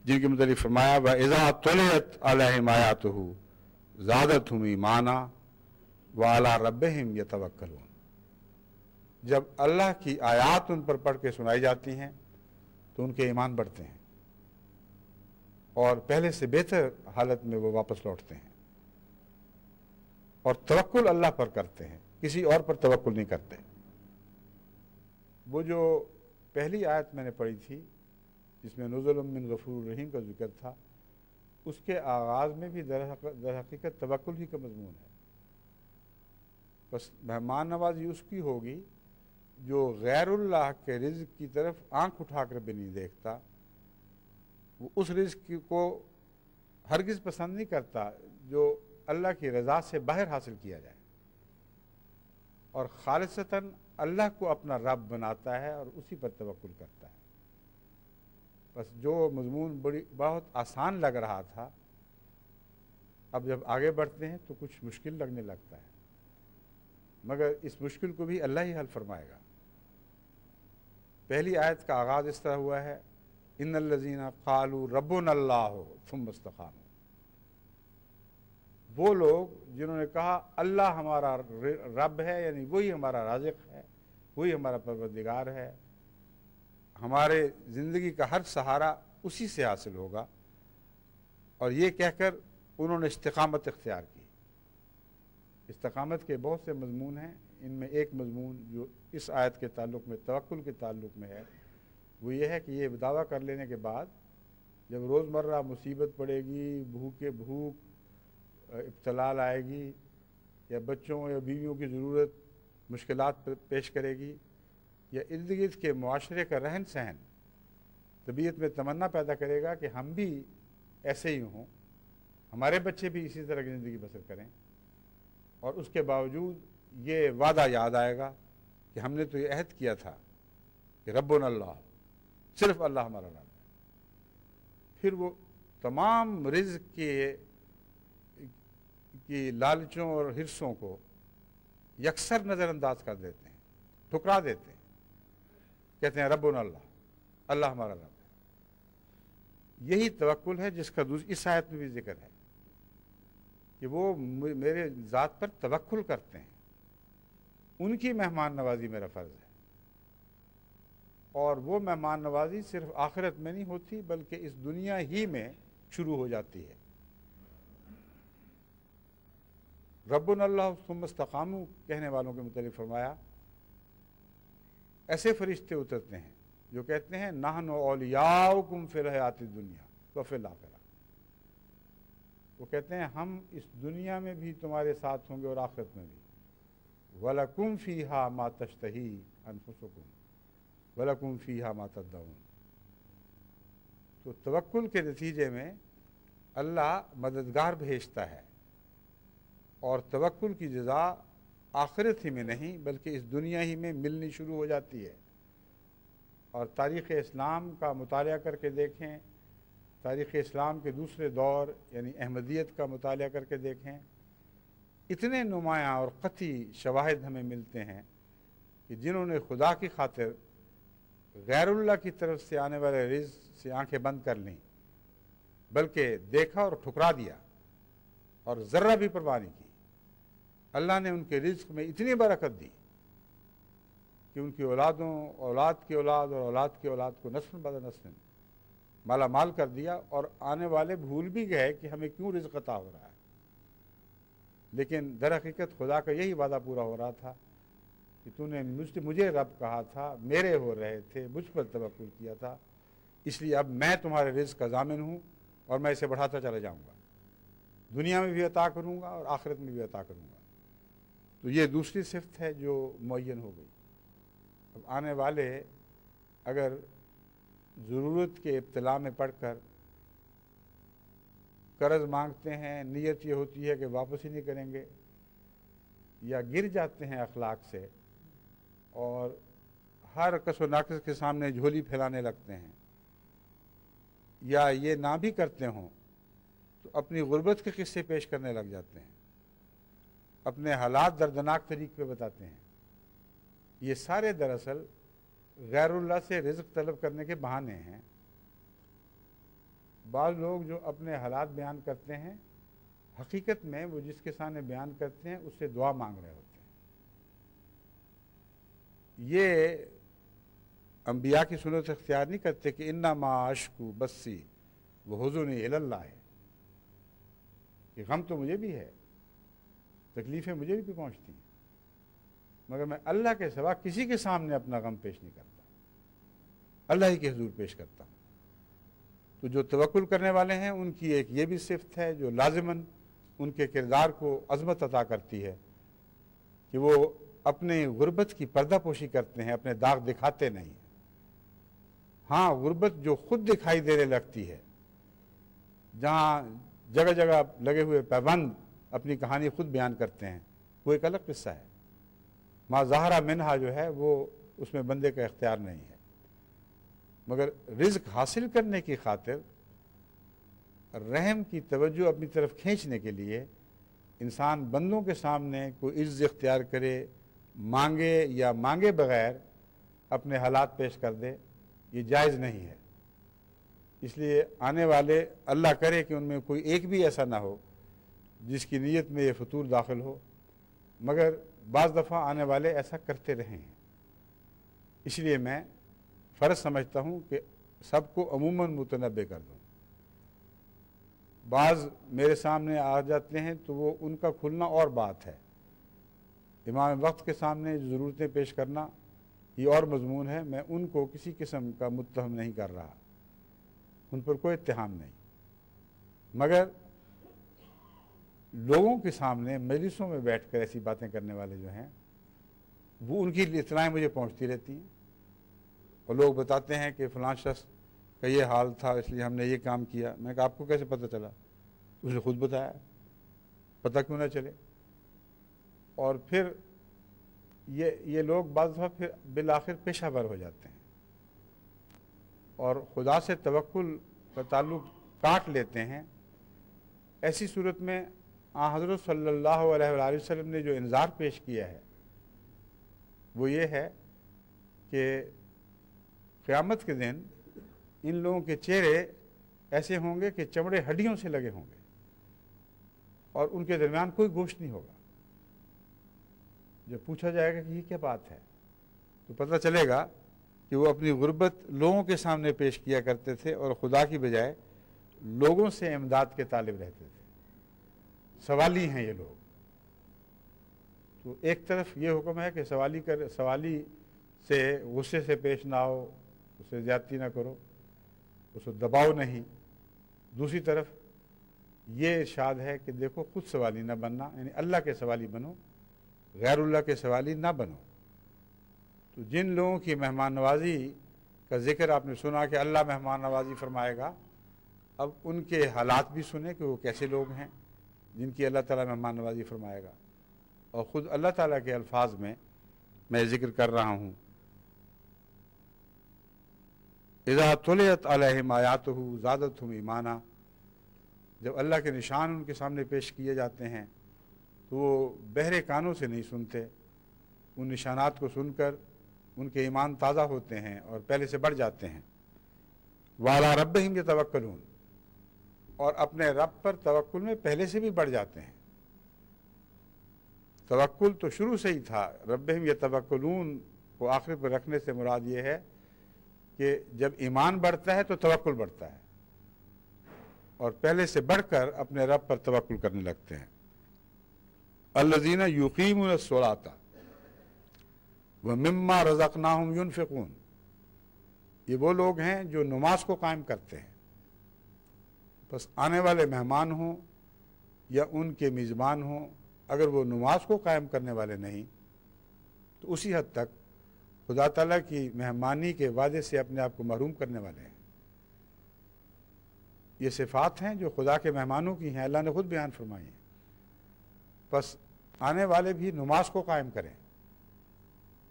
جن کے متعلق فرمایا وَإِذَا تُلِيَتْ عَلَيْهِمْ آيَاتُهُ زَادَتْهُمْ ایمانا وَعَلَىٰ رَبِّهِمْ يَتَوَكَّلُونَ، جب اللہ کی آیات ان پر پڑھ کے سنائی جاتی ہیں تو ان کے ایمان بڑھتے ہیں، اور پہلے سے بہتر حالت میں وہ واپس لوٹتے ہیں، اور توکل اللہ پر کرتے ہیں، کسی اور پر توکل نہیں کرتے۔ وہ جو پہلی آیت میں نے پڑھی تھی جس میں نزل من غفور رحیم کا ذکر تھا، اس کے آغاز میں بھی در حقیقت توکل ہی کا مضمون ہے۔ بس مہمان نوازی اس کی ہوگی جو غیر اللہ کے رزق کی طرف آنکھ اٹھا کر بھی نہیں دیکھتا، وہ اس رزق کو ہرگز پسند نہیں کرتا جو اللہ کی رضا سے باہر حاصل کیا جائے، اور خالصتاً اللہ کو اپنا رب بناتا ہے اور اسی پر توکل کرتا ہے۔ بس جو مضمون بہت آسان لگ رہا تھا، اب جب آگے بڑھتے ہیں تو کچھ مشکل لگنے لگتا ہے، مگر اس مشکل کو بھی اللہ ہی حل فرمائے گا۔ پہلی آیت کا آغاز اس طرح ہوا ہے ان الذین قالوا ربنا اللہ ثم استقاموا، وہ لوگ جنہوں نے کہا اللہ ہمارا رب ہے، یعنی وہی ہمارا رازق ہے، وہی ہمارا پروردگار ہے، ہمارے زندگی کا ہر سہارا اسی سے حاصل ہوگا، اور یہ کہہ کر انہوں نے استقامت اختیار کی۔ استقامت کے بہت سے مضمون ہیں، ان میں ایک مضمون جو اس آیت کے تعلق میں توکل کے تعلق میں ہے وہ یہ ہے کہ یہ دعویٰ کر لینے کے بعد جب روزمرہ مصیبت پڑے گی، بھوک ابتلا آئے گی، یا بچوں یا بیویوں کی ضرورت مشکلات پیش کرے گی، یا ارد گرد کے معاشرے کا رہن سہن طبیعت میں تمنا پیدا کرے گا کہ ہم بھی ایسے ہی ہوں، ہمارے بچے بھی اسی طرح کی زندگی بسر کریں، اور اس کے باوجود یہ وعدہ یاد آئے گا کہ ہم نے تو یہ عہد کیا تھا کہ ربنا اللہ، صرف اللہ ہمارا رب ہے، پھر وہ تمام رزق کی لالچوں اور حرصوں کو یکسر نظر انداز کر دیتے ہیں، ٹھکرا دیتے ہیں، کہتے ہیں ربنا اللہ، اللہ ہمارا رب ہے۔ یہی توکل ہے جس کا اس آیت میں بھی ذکر ہے کہ وہ میرے ذات پر توکل کرتے ہیں، ان کی مہمان نوازی میرا فرض ہے، اور وہ مہمان نوازی صرف آخرت میں نہیں ہوتی بلکہ اس دنیا ہی میں شروع ہو جاتی ہے۔ ربنا اللہ ثم استقاموا کہنے والوں کے متعلق فرمایا ایسے فرشتے اترتے ہیں جو کہتے ہیں نحن اولیاؤکم فی الحیات الدنیا وفی الآخرہ، وہ کہتے ہیں ہم اس دنیا میں بھی تمہارے ساتھ ہوں گے اور آخرت میں بھی، وَلَكُمْ فِيهَا مَا تَشْتَهِي أَنفُسُكُمْ وَلَكُمْ فِيهَا مَا تَدَّعُونَ۔ تو توکل کے نتیجے میں اللہ مددگار بھیجتا ہے، اور توکل کی جزا آخرت ہی میں نہیں بلکہ اس دنیا ہی میں ملنی شروع ہو جاتی ہے۔ اور تاریخ اسلام کا مطالعہ کر کے دیکھیں، تاریخ اسلام کے دوسرے دور یعنی احمدیت کا مطالعہ کر کے دیکھیں، اتنے نمایاں اور قطعی شواہد ہمیں ملتے ہیں کہ جنہوں نے خدا کی خاطر غیر اللہ کی طرف سے آنے والے رزق سے آنکھیں بند کر لیں، بلکہ دیکھا اور ٹھکرا دیا اور ذرہ بھی پرواہ نہیں کی، اللہ نے ان کے رزق میں اتنی برکت دی کہ ان کی اولادوں، اولاد کی اولاد اور اولاد کی اولاد کو نسل بعد نسل مالا مال کر دیا، اور آنے والے بھول بھی گئے کہ ہمیں کیوں رزق عطا ہو رہا ہے۔ لیکن در حقیقت خدا کا یہی وعدہ پورا ہو رہا تھا کہ تو نے مجھے رب کہا تھا، میرے ہو رہے تھے، مجھ پر توکل کیا تھا، اس لیے اب میں تمہارے رزق کا ضامن ہوں اور میں اسے بڑھاتا چلا جاؤں گا، دنیا میں بھی عطا کروں گا اور آخرت میں بھی عطا کروں گا۔ تو یہ دوسری صفت ہے جو معین ہو گئی۔ اب آنے والے اگر ضرورت کے ابتلا میں پڑھ کر قرض مانگتے ہیں، نیت یہ ہوتی ہے کہ واپس ہی نہیں کریں گے، یا گر جاتے ہیں اخلاق سے اور ہر کس و ناقص کے سامنے جھولی پھیلانے لگتے ہیں، یا یہ نہ بھی کرتے ہوں تو اپنی غربت کے قصے پیش کرنے لگ جاتے ہیں، اپنے حالات دردناک طریق پہ بتاتے ہیں، یہ سارے دراصل غیر اللہ سے رزق طلب کرنے کے بہانے ہیں۔ بعض لوگ جو اپنے حالات بیان کرتے ہیں، حقیقت میں وہ جس کے سامنے بیان کرتے ہیں اس سے دعا مانگ رہے ہوتے ہیں۔ یہ انبیاء کی سنت اختیار نہیں کرتے کہ انما اشکو بسی وحزنی الی اللہ ہے، کہ غم تو مجھے بھی ہے، تکلیفیں مجھے بھی پہنچتی ہیں، مگر میں اللہ کے سوا کسی کے سامنے اپنا غم پیش نہیں کرتا، اللہ ہی کے حضور پیش کرتا ہوں۔ تو جو توکل کرنے والے ہیں ان کی ایک یہ بھی صفت ہے جو لازماً ان کے کردار کو عظمت عطا کرتی ہے کہ وہ اپنے غربت کی پردہ پوشی کرتے ہیں، اپنے داغ دکھاتے نہیں۔ ہاں، غربت جو خود دکھائی دینے لگتی ہے، جہاں جگہ جگہ لگے ہوئے پیبند اپنی کہانی خود بیان کرتے ہیں، وہ ایک الگ قصہ ہے۔ ما ظاہرہ منہا جو ہے وہ اس میں بندے کا اختیار نہیں ہے، مگر رزق حاصل کرنے کی خاطر رحم کی توجہ اپنی طرف کھینچنے کے لیے انسان بندوں کے سامنے کوئی عز اختیار کرے، مانگے یا مانگے بغیر اپنے حالات پیش کر دے، یہ جائز نہیں ہے۔ اس لیے آنے والے اللہ کرے کہ ان میں کوئی ایک بھی ایسا نہ ہو جس کی نیت میں یہ فطور داخل ہو، مگر بعض دفعہ آنے والے ایسا کرتے رہے ہیں۔ اس لیے میں فرض سمجھتا ہوں کہ سب کو عموماً متنبع کر دوں۔ بعض میرے سامنے آ جاتے ہیں تو وہ ان کا کھلنا اور بات ہے، امام وقت کے سامنے ضرورتیں پیش کرنا یہ اور مضمون ہے۔ میں ان کو کسی قسم کا متہم نہیں کر رہا، ان پر کوئی اتہام نہیں، مگر لوگوں کے سامنے مجلسوں میں بیٹھ کر ایسی باتیں کرنے والے جو ہیں وہ ان کی اطلاعیں مجھے پہنچتی رہتی ہیں، اور لوگ بتاتے ہیں کہ فلاں شخص کا یہ حال تھا اس لیے ہم نے یہ کام کیا۔ میں کہا آپ کو کیسے پتہ چلا؟ اس نے خود بتایا، پتہ کیوں نہ چلے؟ اور پھر یہ لوگ بعض دفعہ پھر بالآخر پیشہ ور ہو جاتے ہیں اور خدا سے توکل کا تعلق کاٹ لیتے ہیں۔ ایسی صورت میں حضرت صلی اللہ علیہ وآلہ وسلم نے جو انذار پیش کیا ہے وہ یہ ہے کہ قیامت کے دن ان لوگوں کے چہرے ایسے ہوں گے کہ چمڑے ہڈیوں سے لگے ہوں گے اور ان کے درمیان کوئی گوشت نہیں ہوگا۔ جب پوچھا جائے گا کہ یہ کیا بات ہے تو پتہ چلے گا کہ وہ اپنی غربت لوگوں کے سامنے پیش کیا کرتے تھے اور خدا کی بجائے لوگوں سے امداد کے طالب رہتے تھے۔ سوالی ہیں یہ لوگ، تو ایک طرف یہ حکم ہے کہ سوالی سے غصے سے پیش نہ ہو، اسے زیادتی نہ کرو، اسے دباؤ نہیں. دوسری طرف یہ ارشاد ہے کہ دیکھو خود سوالی نہ بننا، یعنی اللہ کے سوالی بنو، غیر اللہ کے سوالی نہ بنو. تو جن لوگوں کی مہمان نوازی کا ذکر آپ نے سنا کہ اللہ مہمان نوازی فرمائے گا، اب ان کے حالات بھی سنیں کہ وہ کیسے لوگ ہیں جن کی اللہ تعالیٰ مہمان نوازی فرمائے گا. اور خود اللہ تعالیٰ کے الفاظ میں ذکر کر رہا ہوں، اذا تلیت علیہم آیاتہ زادتہم ایمانا، جب اللہ کے نشان ان کے سامنے پیش کیے جاتے ہیں تو وہ بہرے کانوں سے نہیں سنتے، ان نشانات کو سن کر ان کے ایمان تازہ ہوتے ہیں اور پہلے سے بڑھ جاتے ہیں. وعلی ربہم یتوکلون، اور اپنے رب پر توکل میں پہلے سے بھی بڑھ جاتے ہیں. توکل تو شروع سے ہی تھا، ربہم یتوکلون کو آخر پر رکھنے سے مراد یہ ہے کہ جب ایمان بڑھتا ہے تو توکل بڑھتا ہے اور پہلے سے بڑھ کر اپنے رب پر توکل کرنے لگتے ہیں. الذین یقیمون الصلاۃ ومما رزقناہم ینفقون، یہ وہ لوگ ہیں جو نماز کو قائم کرتے ہیں. بس آنے والے مہمان ہوں یا ان کے میزبان ہوں، اگر وہ نماز کو قائم کرنے والے نہیں تو اسی حد تک خدا تعالیٰ کی مہمانی کے وعدے سے اپنے آپ کو محروم کرنے والے ہیں. یہ صفات ہیں جو خدا کے مہمانوں کی ہیں، اللہ نے خود بیان فرمائی ہیں. بس آنے والے بھی نماز کو قائم کریں.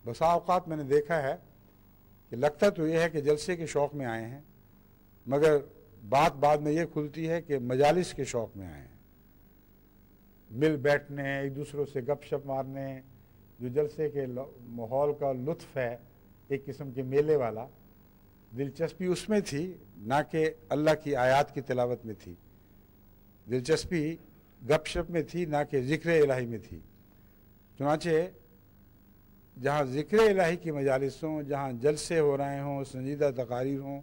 بسا اوقات میں نے دیکھا ہے کہ لگتا تو یہ ہے کہ جلسے کے شوق میں آئے ہیں، مگر بات بعد میں یہ کھلتی ہے کہ مجالس کے شوق میں آئے ہیں، مل بیٹھنے، ایک دوسروں سے گپ شپ مارنے، جو جلسے کے ماحول کا لطف ہے ایک قسم کے میلے والا، دلچسپی اس میں تھی نہ کہ اللہ کی آیات کی تلاوت میں تھی. دلچسپی گپ شپ میں تھی نہ کہ ذکر الہی میں تھی. چنانچہ جہاں ذکر الہی کی مجالس ہوں، جہاں جلسے ہو رہے ہوں، سنجیدہ تقاریر ہوں،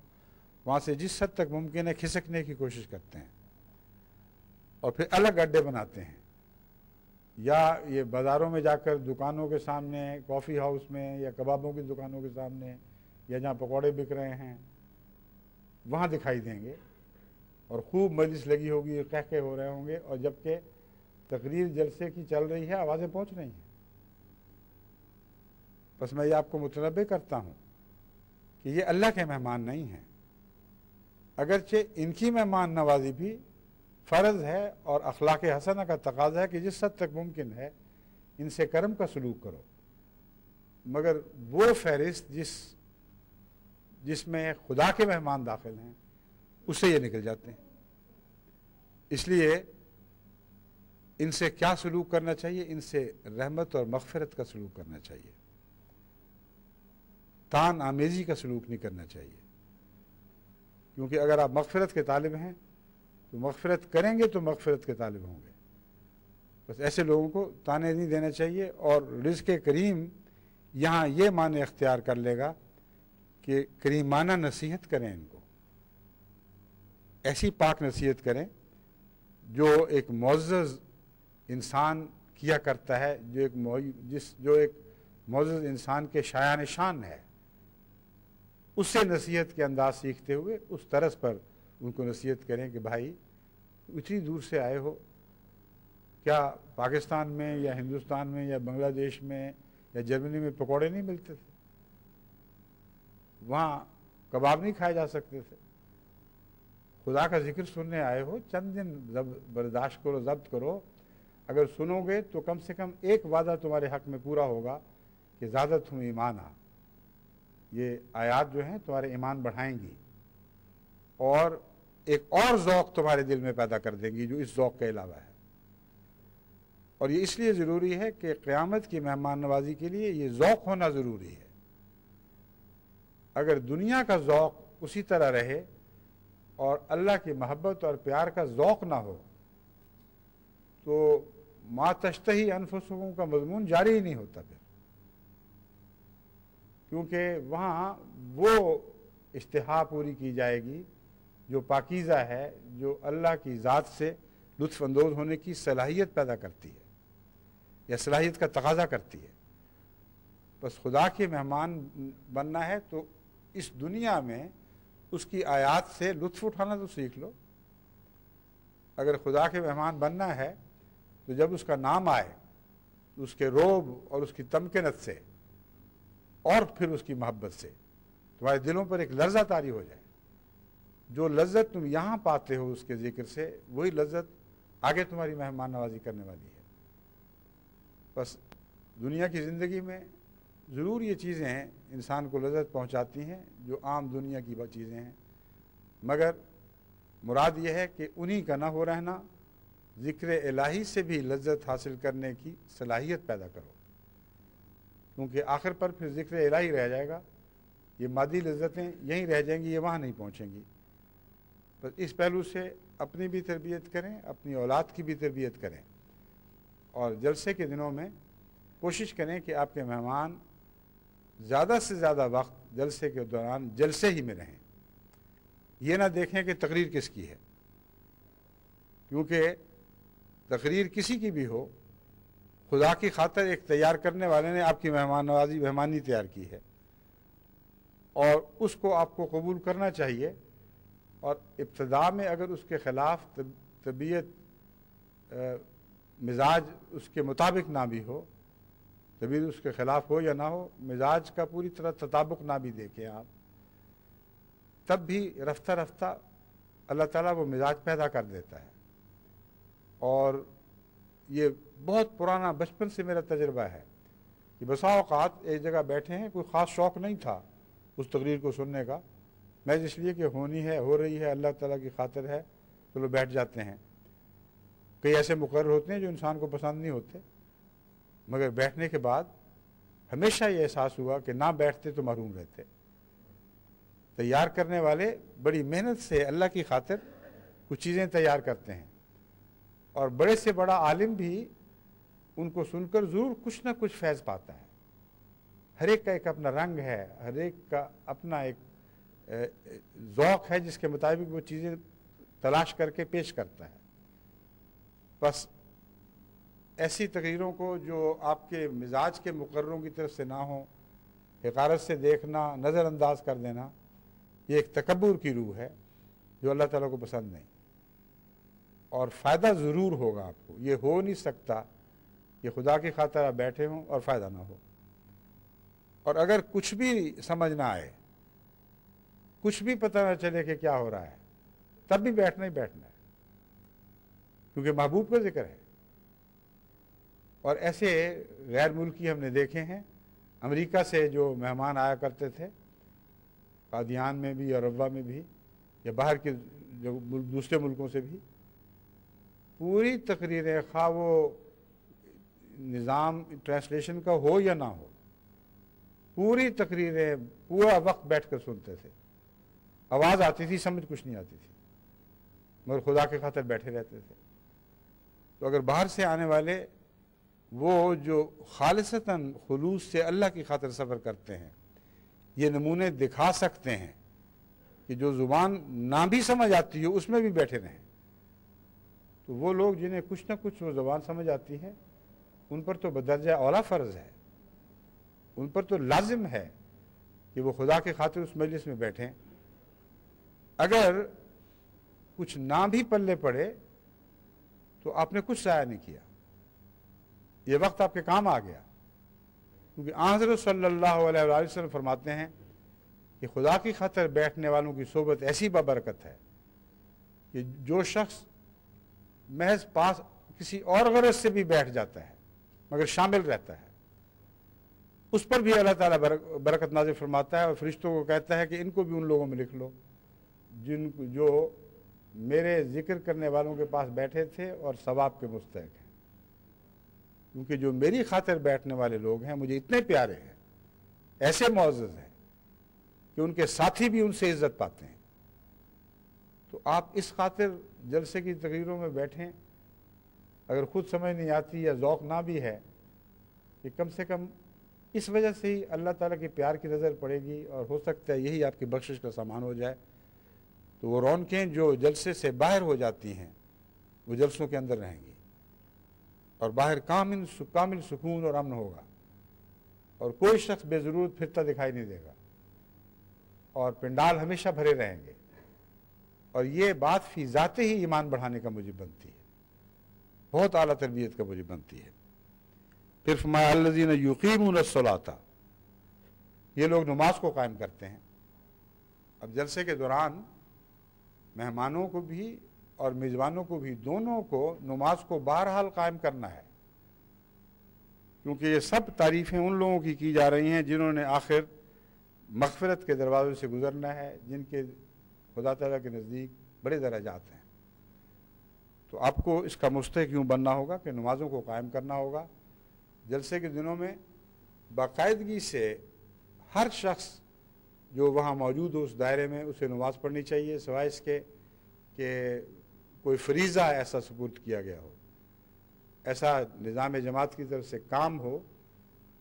وہاں سے جس حد تک ممکن ہے کھسکنے کی کوشش کرتے ہیں اور پھر الگ اڈے بناتے ہیں. یا یہ بازاروں میں جا کر دکانوں کے سامنے، کافی ہاؤس میں یا کبابوں کی دکانوں کے سامنے یا جہاں پکوڑے بک رہے ہیں وہاں دکھائی دیں گے اور خوب مجلس لگی ہوگی، قہقہے ہو رہے ہوں گے، اور جبکہ تقریر جلسے کی چل رہی ہے، آوازیں پہنچ رہی ہیں. بس میں یہ آپ کو متنبہ کرتا ہوں کہ یہ اللہ کے مہمان نہیں ہیں، اگرچہ ان کی مہمان نوازی بھی فرض ہے اور اخلاق حسنہ کا تقاضا ہے کہ جس حد تک ممکن ہے ان سے کرم کا سلوک کرو، مگر وہ فہرست جس میں خدا کے مہمان داخل ہیں اس سے یہ نکل جاتے ہیں. اس لیے ان سے کیا سلوک کرنا چاہیے؟ ان سے رحمت اور مغفرت کا سلوک کرنا چاہیے، تان آمیزی کا سلوک نہیں کرنا چاہیے. کیونکہ اگر آپ مغفرت کے طالب ہیں تو مغفرت کریں گے تو مغفرت کے طالب ہوں گے. بس ایسے لوگوں کو تانے نہیں دینا چاہیے. اور رزق کریم یہاں یہ معنی اختیار کر لے گا کہ کریمانہ نصیحت کریں، ان کو ایسی پاک نصیحت کریں جو ایک معزز انسان کیا کرتا ہے، جو ایک معزز انسان کے شایان شان ہے. اس سے نصیحت کے انداز سیکھتے ہوئے اس طرز پر ان کو نصیحت کریں کہ بھائی اتنی دور سے آئے ہو، کیا پاکستان میں یا ہندوستان میں یا بنگلہ دیش میں یا جرمنی میں پکوڑے نہیں ملتے تھے؟ وہاں کباب نہیں کھائے جا سکتے تھے؟ خدا کا ذکر سننے آئے ہو، چند دن برداشت کرو، ضبط کرو. اگر سنو گے تو کم سے کم ایک وعدہ تمہارے حق میں پورا ہوگا کہ زادتہم ایمانا، یہ آیات جو ہیں تمہارے ایمان بڑھائیں گی اور ایک اور ذوق تمہارے دل میں پیدا کر دیں گی جو اس ذوق کے علاوہ ہے. اور یہ اس لیے ضروری ہے کہ قیامت کی مہمان نوازی کے لیے یہ ذوق ہونا ضروری ہے. اگر دنیا کا ذوق اسی طرح رہے اور اللہ کی محبت اور پیار کا ذوق نہ ہو تو ما تشتہی انفسکم کا مضمون جاری ہی نہیں ہوتا پھر. کیونکہ وہاں وہ اشتہا پوری کی جائے گی جو پاکیزہ ہے، جو اللہ کی ذات سے لطف اندوز ہونے کی صلاحیت پیدا کرتی ہے. یا صلاحیت کا تقاضا کرتی ہے. بس خدا کے مہمان بننا ہے تو اس دنیا میں اس کی آیات سے لطف اٹھانا تو سیکھ لو. اگر خدا کے مہمان بننا ہے تو جب اس کا نام آئے تو اس کے روب اور اس کی تمکنت سے اور پھر اس کی محبت سے تمہارے دلوں پر ایک لرزہ طاری ہو جائے. جو لذت تم یہاں پاتے ہو اس کے ذکر سے وہی لذت آگے تمہاری مہمان نوازی کرنے والی ہے. بس دنیا کی زندگی میں ضرور یہ چیزیں ہیں انسان کو لذت پہنچاتی ہیں جو عام دنیا کی چیزیں ہیں، مگر مراد یہ ہے کہ انہی کا نہ ہو رہنا، ذکر الہی سے بھی لذت حاصل کرنے کی صلاحیت پیدا کرو، کیونکہ آخر پر پھر ذکر الہی رہ جائے گا. یہ مادی لذتیں یہیں رہ جائیں گی، یہ وہاں نہیں پہنچیں گی. بس اس پہلو سے اپنی بھی تربیت کریں، اپنی اولاد کی بھی تربیت کریں، اور جلسے کے دنوں میں کوشش کریں کہ آپ کے مہمان زیادہ سے زیادہ وقت جلسے کے دوران جلسے ہی میں رہیں. یہ نہ دیکھیں کہ تقریر کس کی ہے، کیونکہ تقریر کسی کی بھی ہو، خدا کی خاطر ایک تیار کرنے والے نے آپ کی مہمان نوازی مہمانی تیار کی ہے، اور اس کو آپ کو قبول کرنا چاہیے. اور ابتدا میں اگر اس کے خلاف طبیعت مزاج اس کے مطابق نہ بھی ہو، طبیعت اس کے خلاف ہو یا نہ ہو، مزاج کا پوری طرح تطابق نہ بھی دیکھیں آپ، تب بھی رفتہ رفتہ اللہ تعالیٰ وہ مزاج پیدا کر دیتا ہے. اور یہ بہت پرانا بچپن سے میرا تجربہ ہے کہ بسا اوقات ایک جگہ بیٹھے ہیں، کوئی خاص شوق نہیں تھا اس تقریر کو سننے کا، میں اس لیے کہ ہونی ہے، ہو رہی ہے، اللہ تعالیٰ کی خاطر ہے، چلو بیٹھ جاتے ہیں. کئی ایسے مقرر ہوتے ہیں جو انسان کو پسند نہیں ہوتے، مگر بیٹھنے کے بعد ہمیشہ یہ احساس ہوا کہ نہ بیٹھتے تو محروم رہتے. تیار کرنے والے بڑی محنت سے اللہ کی خاطر کچھ چیزیں تیار کرتے ہیں، اور بڑے سے بڑا عالم بھی ان کو سن کر ضرور کچھ نہ کچھ فیض پاتا ہے. ہر ایک کا ایک اپنا رنگ ہے، ہر ایک کا اپنا ایک ذوق ہے جس کے مطابق وہ چیزیں تلاش کر کے پیش کرتا ہے. بس ایسی تقریروں کو جو آپ کے مزاج کے مقرروں کی طرف سے نہ ہوں، حقارت سے دیکھنا، نظر انداز کر دینا، یہ ایک تکبر کی روح ہے جو اللہ تعالیٰ کو پسند نہیں. اور فائدہ ضرور ہوگا آپ کو، یہ ہو نہیں سکتا کہ خدا کی خاطر آپ بیٹھے ہوں اور فائدہ نہ ہو. اور اگر کچھ بھی سمجھ نہ آئے، کچھ بھی پتہ نہ چلے کہ کیا ہو رہا ہے، تب بھی بیٹھنا ہی بیٹھنا ہے، کیونکہ محبوب کا ذکر ہے. اور ایسے غیر ملکی ہم نے دیکھے ہیں، امریکہ سے جو مہمان آیا کرتے تھے، قادیان میں بھی اور روا میں بھی، یا باہر کے جو دوسرے ملکوں سے بھی، پوری تقریریں خواہ وہ نظام ٹرانسلیشن کا ہو یا نہ ہو، پوری تقریریں پورا وقت بیٹھ کر سنتے تھے. آواز آتی تھی، سمجھ کچھ نہیں آتی تھی، مگر خدا کے خاطر بیٹھے رہتے تھے. تو اگر باہر سے آنے والے وہ جو خالصتاً خلوص سے اللہ کی خاطر سفر کرتے ہیں، یہ نمونے دکھا سکتے ہیں کہ جو زبان نہ بھی سمجھ آتی ہو اس میں بھی بیٹھے رہیں، تو وہ لوگ جنہیں کچھ نہ کچھ وہ زبان سمجھ آتی ہے، ان پر تو بدرجہ اولا فرض ہے، ان پر تو لازم ہے کہ وہ خدا کے خاطر اس مجلس میں بیٹھیں. اگر کچھ نہ بھی پلے پڑے تو آپ نے کچھ ضائع نہیں کیا، یہ وقت آپ کے کام آ گیا. کیونکہ حضرت صلی اللہ علیہ وآلہ وسلم فرماتے ہیں کہ خدا کی خاطر بیٹھنے والوں کی صحبت ایسی بابرکت ہے کہ جو شخص محض پاس کسی اور غرض سے بھی بیٹھ جاتا ہے مگر شامل رہتا ہے، اس پر بھی اللہ تعالیٰ برکت نازل فرماتا ہے، اور فرشتوں کو کہتا ہے کہ ان کو بھی ان لوگوں میں لکھ لو جو میرے ذکر کرنے والوں کے پاس بیٹھے تھے اور ثواب کے مستحق ہیں. کیونکہ جو میری خاطر بیٹھنے والے لوگ ہیں مجھے اتنے پیارے ہیں، ایسے معزز ہیں کہ ان کے ساتھی بھی ان سے عزت پاتے ہیں. تو آپ اس خاطر جلسے کی تقریروں میں بیٹھیں، اگر خود سمجھ نہیں آتی یا ذوق نہ بھی ہے، کہ کم سے کم اس وجہ سے ہی اللہ تعالیٰ کی پیار کی نظر پڑے گی، اور ہو سکتا ہے یہی آپ کی بخشش کا سامان ہو جائے. تو وہ رونقیں جو جلسے سے باہر ہو جاتی ہیں وہ جلسوں کے اندر رہیں گی. اور باہر کامل سکون اور امن ہوگا، اور کوئی شخص بے ضرورت پھرتا دکھائی نہیں دے گا، اور پنڈال ہمیشہ بھرے رہیں گے، اور یہ بات فی ذاتے ہی ایمان بڑھانے کا موجب بنتی ہے، بہت اعلیٰ تربیت کا موجب بنتی ہے۔ پھر فرمایا الذین یقیمون الصلاۃ، یہ لوگ نماز کو قائم کرتے ہیں۔ اب جلسے کے دوران مہمانوں کو بھی اور میزبانوں کو بھی، دونوں کو نماز کو بہرحال قائم کرنا ہے، کیونکہ یہ سب تعریفیں ان لوگوں کی جا رہی ہیں جنہوں نے آخر مغفرت کے دروازے سے گزرنا ہے، جن کے خدا تعالیٰ کے نزدیک بڑے درجات ہیں۔ تو آپ کو اس کا مستحق یوں بننا ہوگا کہ نمازوں کو قائم کرنا ہوگا۔ جلسے کے دنوں میں باقاعدگی سے ہر شخص جو وہاں موجود ہو اس دائرے میں اسے نماز پڑھنی چاہیے، سوائے اس کے کہ کوئی فریضہ ایسا سپرد کیا گیا ہو، ایسا نظام جماعت کی طرف سے کام ہو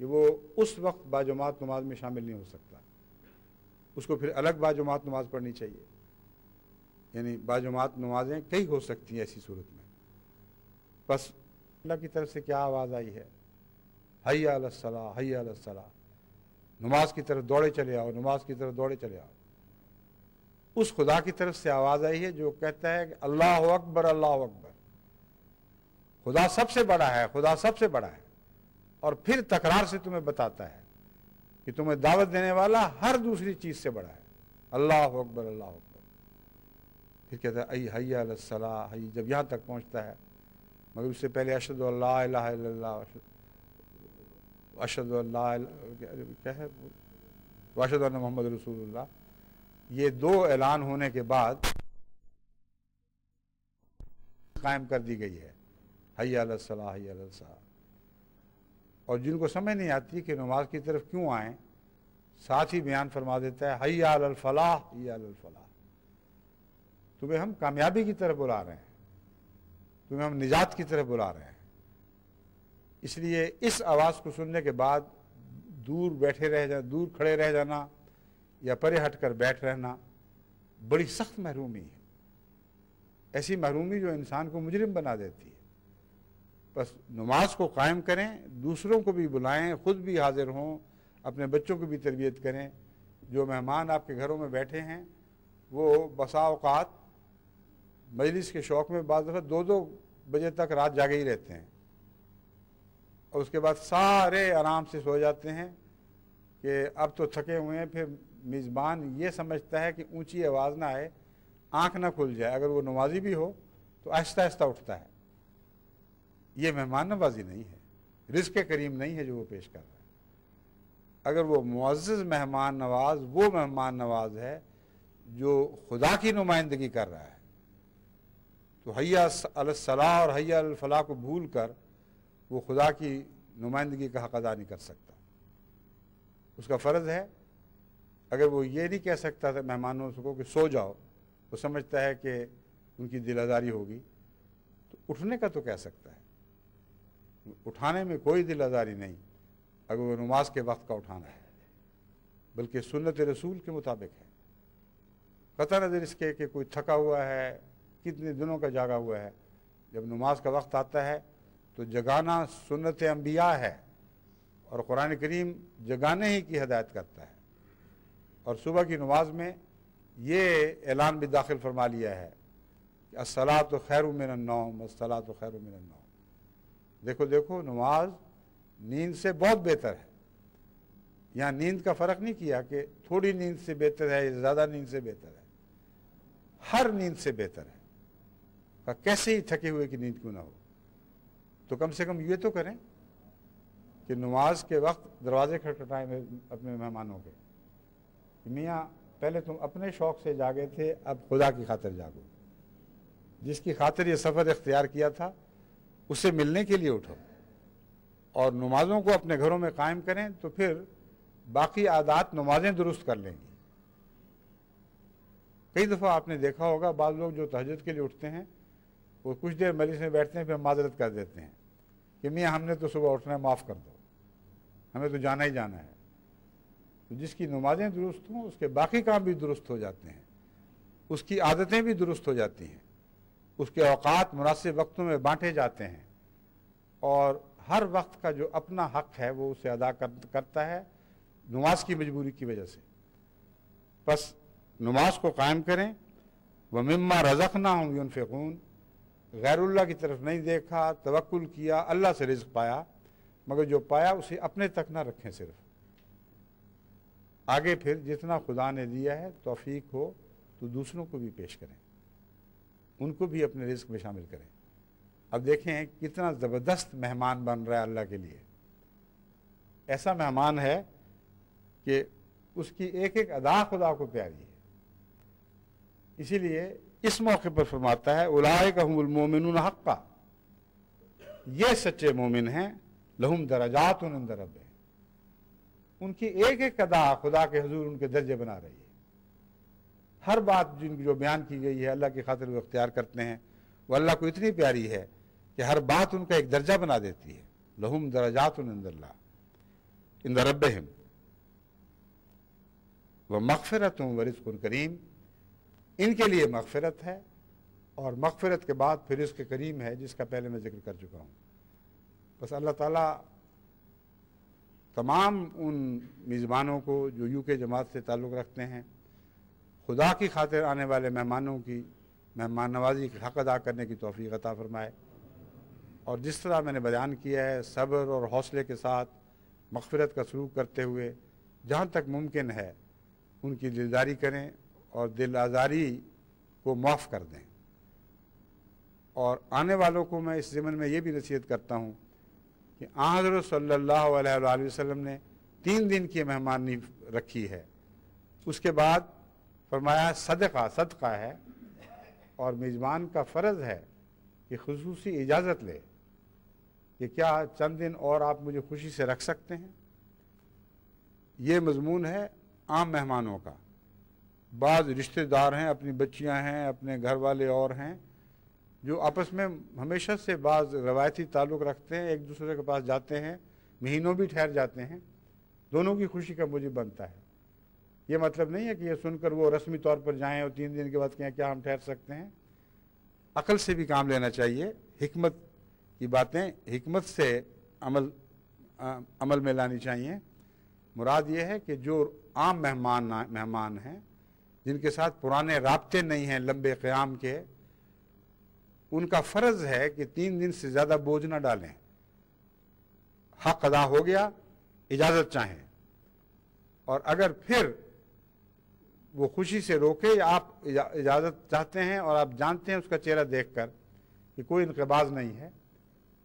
کہ وہ اس وقت باجماعت نماز میں شامل نہیں ہو سکتا، اس کو پھر الگ باجماعت نماز پڑھنی چاہیے۔ یعنی باجماعت نمازیں کئی ہو سکتی ہیں ایسی صورت میں۔ بس اللہ کی طرف سے کیا آواز آئی ہے؟ حی علی الصلاۃ، حی علی الصلاۃ، نماز کی طرف دوڑے چلے آؤ، نماز کی طرف دوڑے چلے آؤ۔ اس خدا کی طرف سے آواز آئی ہے جو کہتا ہے کہ اللہ اکبر، اللہ اکبر، خدا سب سے بڑا ہے، خدا سب سے بڑا ہے، اور پھر تکرار سے تمہیں بتاتا ہے کہ تمہیں دعوت دینے والا ہر دوسری چیز سے بڑا ہے، اللہ اکبر، اللہ اکبر۔ پھر کہتا ہے ای حی علی الصلاۃ، حی جب یہاں تک پہنچتا ہے، مگر اس سے پہلے اشہد ان لا الہ الا اللہ، اشہد ان لا کیا ہے، واشہد ان محمد رسول اللہ، یہ دو اعلان ہونے کے بعد قائم کر دی گئی ہے حی علی الصلاۃ، حی علی الصلاۃ۔ اور جن کو سمجھ نہیں آتی کہ نماز کی طرف کیوں آئیں، ساتھ ہی بیان فرما دیتا ہے حی علی الفلاح، حی علی الفلاح، تمہیں ہم کامیابی کی طرف بلا رہے ہیں، تمہیں ہم نجات کی طرف بلا رہے ہیں۔ اس لیے اس آواز کو سننے کے بعد دور کھڑے رہ جانا یا پرے ہٹ کر بیٹھ رہنا بڑی سخت محرومی ہے، ایسی محرومی جو انسان کو مجرم بنا دیتی ہے۔ بس نماز کو قائم کریں، دوسروں کو بھی بلائیں، خود بھی حاضر ہوں، اپنے بچوں کو بھی تربیت کریں۔ جو مہمان آپ کے گھروں میں بیٹھے ہیں وہ بسا اوقات مجلس کے شوق میں بعض دفعہ 2 بجے تک رات جاگے ہی رہتے ہیں، اور اس کے بعد سارے آرام سے سو جاتے ہیں کہ اب تو تھکے ہوئے ہیں۔ پھر میزبان یہ سمجھتا ہے کہ اونچی آواز نہ آئے، آنکھ نہ کھل جائے، اگر وہ نمازی بھی ہو تو آہستہ آہستہ اٹھتا ہے۔ یہ مہمان نوازی نہیں ہے، رزق کریم نہیں ہے جو وہ پیش کر رہا ہے۔ اگر وہ معزز مہمان نواز وہ مہمان نواز ہے جو خدا کی نمائندگی کر رہا ہے، تو حی علی الصلاۃ اور حی علی الفلاح کو بھول کر وہ خدا کی نمائندگی کا حق ادا نہیں کر سکتا۔ اس کا فرض ہے، اگر وہ یہ نہیں کہہ سکتا تھا مہمانوں کو کہ سو جاؤ، وہ سمجھتا ہے کہ ان کی دل آزاری ہوگی، تو اٹھنے کا تو کہہ سکتا ہے۔ اٹھانے میں کوئی دل آزاری نہیں اگر وہ نماز کے وقت کا اٹھانا ہے، بلکہ سنت رسول کے مطابق ہے، قطع نظر اس کے کہ کوئی تھکا ہوا ہے، کتنے دنوں کا جاگا ہوا ہے۔ جب نماز کا وقت آتا ہے تو جگانا سنت انبیاء ہے، اور قرآن کریم جگانے ہی کی ہدایت کرتا ہے۔ اور صبح کی نماز میں یہ اعلان بھی داخل فرما لیا ہے کہ الصلاۃ خیر من النوم، الصلاۃ خیر من النوم۔ دیکھو نماز نیند سے بہت بہتر ہے۔ یہاں نیند کا فرق نہیں کیا کہ تھوڑی نیند سے بہتر ہے یا زیادہ نیند سے بہتر ہے، ہر نیند سے بہتر ہے۔ کیسے ہی تھکے ہوئے کی نیند کیوں نہ ہو، تو کم سے کم یہ تو کریں کہ نماز کے وقت دروازے کھٹکھٹائیں اپنے مہمانوں کے، میاں پہلے تم اپنے شوق سے جاگے تھے، اب خدا کی خاطر جاگو، جس کی خاطر یہ سفر اختیار کیا تھا اس سے ملنے کے لیے اٹھو، اور نمازوں کو اپنے گھروں میں قائم کریں، تو پھر باقی عادات نمازیں درست کر لیں گی۔ کئی دفعہ آپ نے دیکھا ہوگا بعض لوگ جو تہجد کے لیے اٹھتے ہیں وہ کچھ دیر مجلس میں بیٹھتے ہیں، پھر معذرت کر دیتے ہیں کہ میاں ہم نے تو صبح اٹھنا ہے، معاف کر دو، ہمیں تو جانا ہی جانا ہے۔ تو جس کی نمازیں درست ہوں اس کے باقی کام بھی درست ہو جاتے ہیں، اس کی عادتیں بھی درست ہو جاتی ہیں، اس کے اوقات مناسب وقتوں میں بانٹے جاتے ہیں، اور ہر وقت کا جو اپنا حق ہے وہ اسے ادا کرتا ہے نماز کی مجبوری کی وجہ سے. بس نماز کو قائم کریں. وَمِمَّا رَزَقْنَاهُمْ يُنْفِقُونَ. غیر اللہ کی طرف نہیں دیکھا, توکل کیا, اللہ سے رزق پایا, مگر جو پایا اسے اپنے تک نہ رکھیں, صرف آگے پھر جتنا خدا نے دیا ہے توفیق ہو تو دوسروں کو بھی پیش کریں, ان کو بھی اپنے رزق میں شامل کریں. اب دیکھیں کتنا زبردست مہمان بن رہا ہے اللہ کے لیے. ایسا مہمان ہے کہ اس کی ایک ایک ادا خدا کو پیاری ہے. اسی لیے اس موقع پر فرماتا ہے اولئک هم المؤمنون حقا, یہ سچے مومن ہیں, لہم درجات عند ربہم, ان کی ایک ایک ادا خدا کے حضور ان کے درجے بنا رہی ہے. ہر بات جن کی جو بیان کی گئی ہے اللہ کی خاطر وہ اختیار کرتے ہیں, وہ اللہ کو اتنی پیاری ہے کہ ہر بات ان کا ایک درجہ بنا دیتی ہے. لہم درجات عند اللہ عند ربہم ومغفرۃ ورزق کریم. ان کے لیے مغفرت ہے, اور مغفرت کے بعد پھر رزق کریم ہے جس کا پہلے میں ذکر کر چکا ہوں. بس اللہ تعالیٰ تمام ان میزبانوں کو جو UK جماعت سے تعلق رکھتے ہیں, خدا کی خاطر آنے والے مہمانوں کی مہمان نوازی کا حق ادا کرنے کی توفیق عطا فرمائے, اور جس طرح میں نے بیان کیا ہے صبر اور حوصلے کے ساتھ مغفرت کا سلوک کرتے ہوئے جہاں تک ممکن ہے ان کی دلداری کریں اور دل آزاری کو معاف کر دیں. اور آنے والوں کو میں اس ضمن میں یہ بھی نصیحت کرتا ہوں کہ حضرت صلی اللہ علیہ وآلہ وسلم نے 3 دن کی مہمانی رکھی ہے, اس کے بعد فرمایا صدقہ ہے, اور میزبان کا فرض ہے کہ خصوصی اجازت لے کہ کیا چند دن اور آپ مجھے خوشی سے رکھ سکتے ہیں. یہ مضمون ہے عام مہمانوں کا. بعض رشتہ دار ہیں, اپنی بچیاں ہیں, اپنے گھر والے اور ہیں جو آپس میں ہمیشہ سے بعض روایتی تعلق رکھتے ہیں, ایک دوسرے کے پاس جاتے ہیں, مہینوں بھی ٹھہر جاتے ہیں, دونوں کی خوشی کا موجب بنتا ہے. یہ مطلب نہیں ہے کہ یہ سن کر وہ رسمی طور پر جائیں اور 3 دن کے بعد کہیں کیا ہم ٹھہر سکتے ہیں. عقل سے بھی کام لینا چاہیے, حکمت کی باتیں حکمت سے عمل میں لانی چاہیے. مراد یہ ہے کہ جو عام مہمان ہیں جن کے ساتھ پرانے رابطے نہیں ہیں لمبے قیام کے, ان کا فرض ہے کہ 3 دن سے زیادہ بوجھ نہ ڈالیں. حق ادا ہو گیا, اجازت چاہیں, اور اگر پھر وہ خوشی سے روکے یا آپ اجازت چاہتے ہیں اور آپ جانتے ہیں اس کا چہرہ دیکھ کر کہ کوئی انقباض نہیں ہے,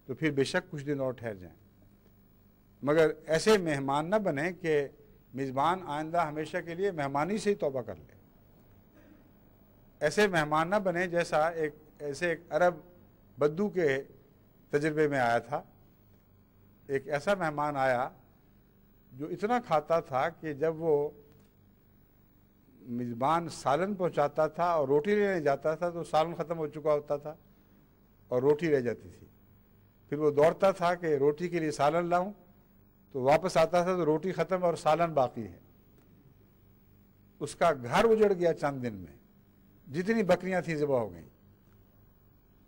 تو پھر بے شک کچھ دن اور ٹھہر جائیں. مگر ایسے مہمان نہ بنیں کہ میزبان آئندہ ہمیشہ کے لیے مہمانی سے ہی توبہ کر لے. ایسے مہمان نہ بنیں جیسا ایک عرب بدو کے تجربے میں آیا تھا. ایک ایسا مہمان آیا جو اتنا کھاتا تھا کہ جب وہ میزبان سالن پہنچاتا تھا اور روٹی لینے جاتا تھا تو سالن ختم ہو چکا ہوتا تھا اور روٹی رہ جاتی تھی. پھر وہ دوڑتا تھا کہ روٹی کے لیے سالن لاؤں, تو واپس آتا تھا تو روٹی ختم اور سالن باقی ہے. اس کا گھر اجڑ گیا چند دن میں, جتنی بکریاں تھیں ذبح ہو گئیں.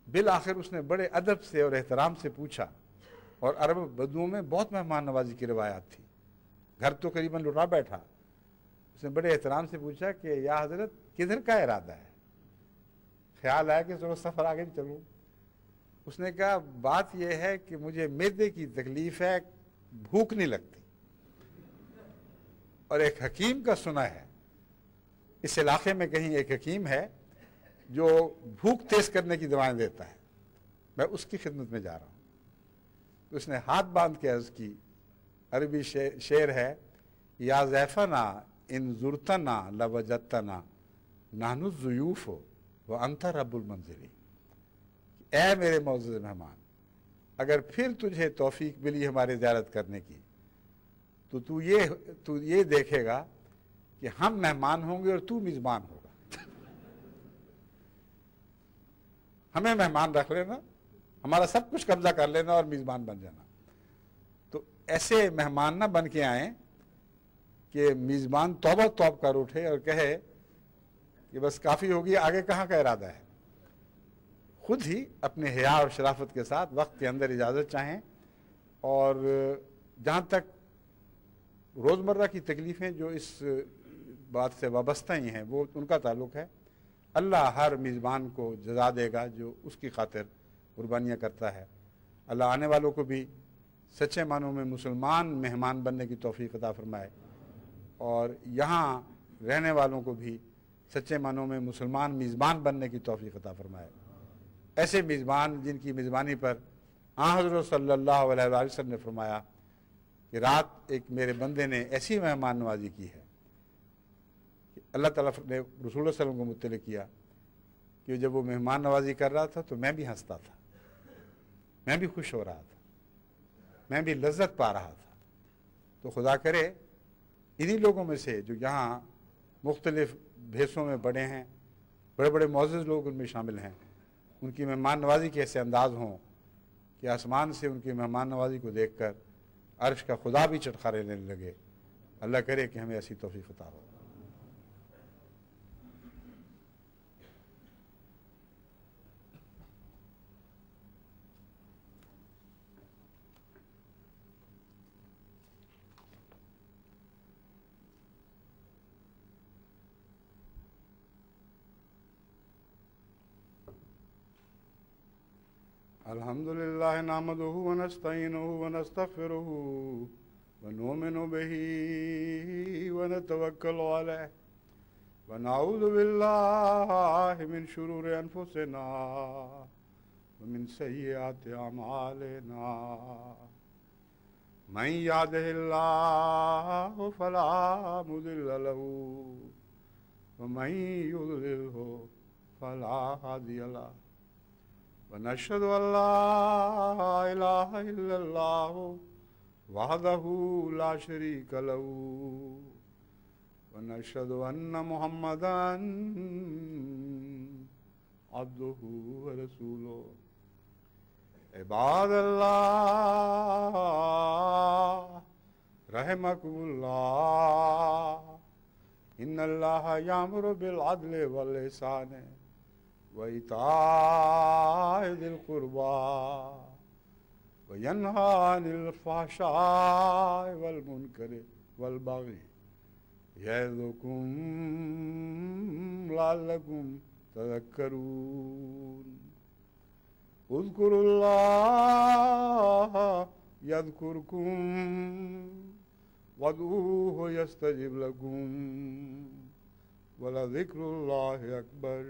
بالآخر اس نے بڑے ادب سے اور احترام سے پوچھا, اور عرب بدوؤں میں بہت مہمان نوازی کی روایات تھی, گھر تو قریباً لٹا بیٹھا. اس نے بڑے احترام سے پوچھا کہ یا حضرت کدھر کا ارادہ ہے, خیال آیا کہ چلو سفر آگے بھی چلوں. اس نے کہا بات یہ ہے کہ مجھے معدے کی تکلیف ہے, بھوک نہیں لگتی, اور ایک حکیم کا سنا ہے, اس علاقے میں کہیں ایک حکیم ہے جو بھوک تیز کرنے کی دوائیں دیتا ہے, میں اس کی خدمت میں جا رہا ہوں. تو اس نے ہاتھ باندھ کے عرض کی, عربی شعر ہے, یا ضیفنا ان زرتنا لوجدتنا نحن الضیوف وانت رب المنزل. اے میرے معزز مہمان, اگر پھر تجھے توفیق ملی ہماری زیارت کرنے کی تو تو یہ دیکھے گا کہ ہم مہمان ہوں گے اور تو میزبان ہوگا. ہمیں مہمان رکھ لینا, ہمارا سب کچھ قبضہ کر لینا اور میزبان بن جانا. تو ایسے مہمان نہ بن کے آئیں کہ میزبان توبہ توب کر اٹھے اور کہے کہ بس کافی ہوگی, آگے کہاں کا ارادہ ہے. خود ہی اپنے حیا اور شرافت کے ساتھ وقت کے اندر اجازت چاہیں، اور جہاں تک روزمرہ کی تکلیفیں جو اس بات سے وابستہ ہی ہیں وہ ان کا تعلق ہے، اللہ ہر میزبان کو جزا دے گا جو اس کی خاطر قربانیاں کرتا ہے۔ اللہ آنے والوں کو بھی سچے معنوں میں مسلمان مہمان بننے کی توفیق عطا فرمائے، اور یہاں رہنے والوں کو بھی سچے معنوں میں مسلمان میزبان بننے کی توفیق عطا فرمائے۔ ایسے میزبان جن کی میزبانی پر آن حضرت صلی اللہ علیہ وآلہ وسلم نے فرمایا کہ رات ایک میرے بندے نے ایسی مہمان نوازی کی ہے کہ اللہ تعالیٰ نے رسول اللہ صلی اللہ علیہ وسلم کو مطلع کیا کہ جب وہ مہمان نوازی کر رہا تھا تو میں بھی ہنستا تھا، میں بھی خوش ہو رہا تھا، میں بھی لذت پا رہا تھا۔ تو خدا کرے انہی لوگوں میں سے جو یہاں مختلف بھیسوں میں بڑے ہیں، بڑے بڑے معزز لوگ ان میں شامل ہیں، ان کی مہمان نوازی کے ایسے انداز ہوں کہ آسمان سے ان کی مہمان نوازی کو دیکھ کر عرش کا خدا بھی چٹخارے لینے لگے۔ اللہ کرے کہ ہمیں ایسی توفیق عطا ہو۔ الحمد لله نحمده ونستعينه ونستغفره ونؤمن به ونتوكل عليه ونعوذ بالله من شرور أنفسنا ومن سيئات أعمالنا من يهده الله فلا مضل له ومن يضلله فلا هادي له ونشهد أن لا إله إلا الله وحده لا شريك له ونشهد أن محمدا عبده ورسوله عباد الله رحمكم الله إن الله يأمر بالعدل والإحسان وإيتاء ذي القربى وينهى عن الفحشاء والمنكر والبغي يعظكم لعلكم تذكرون اذكروا الله يذكركم وادعوه يستجب لكم ولذكر الله أكبر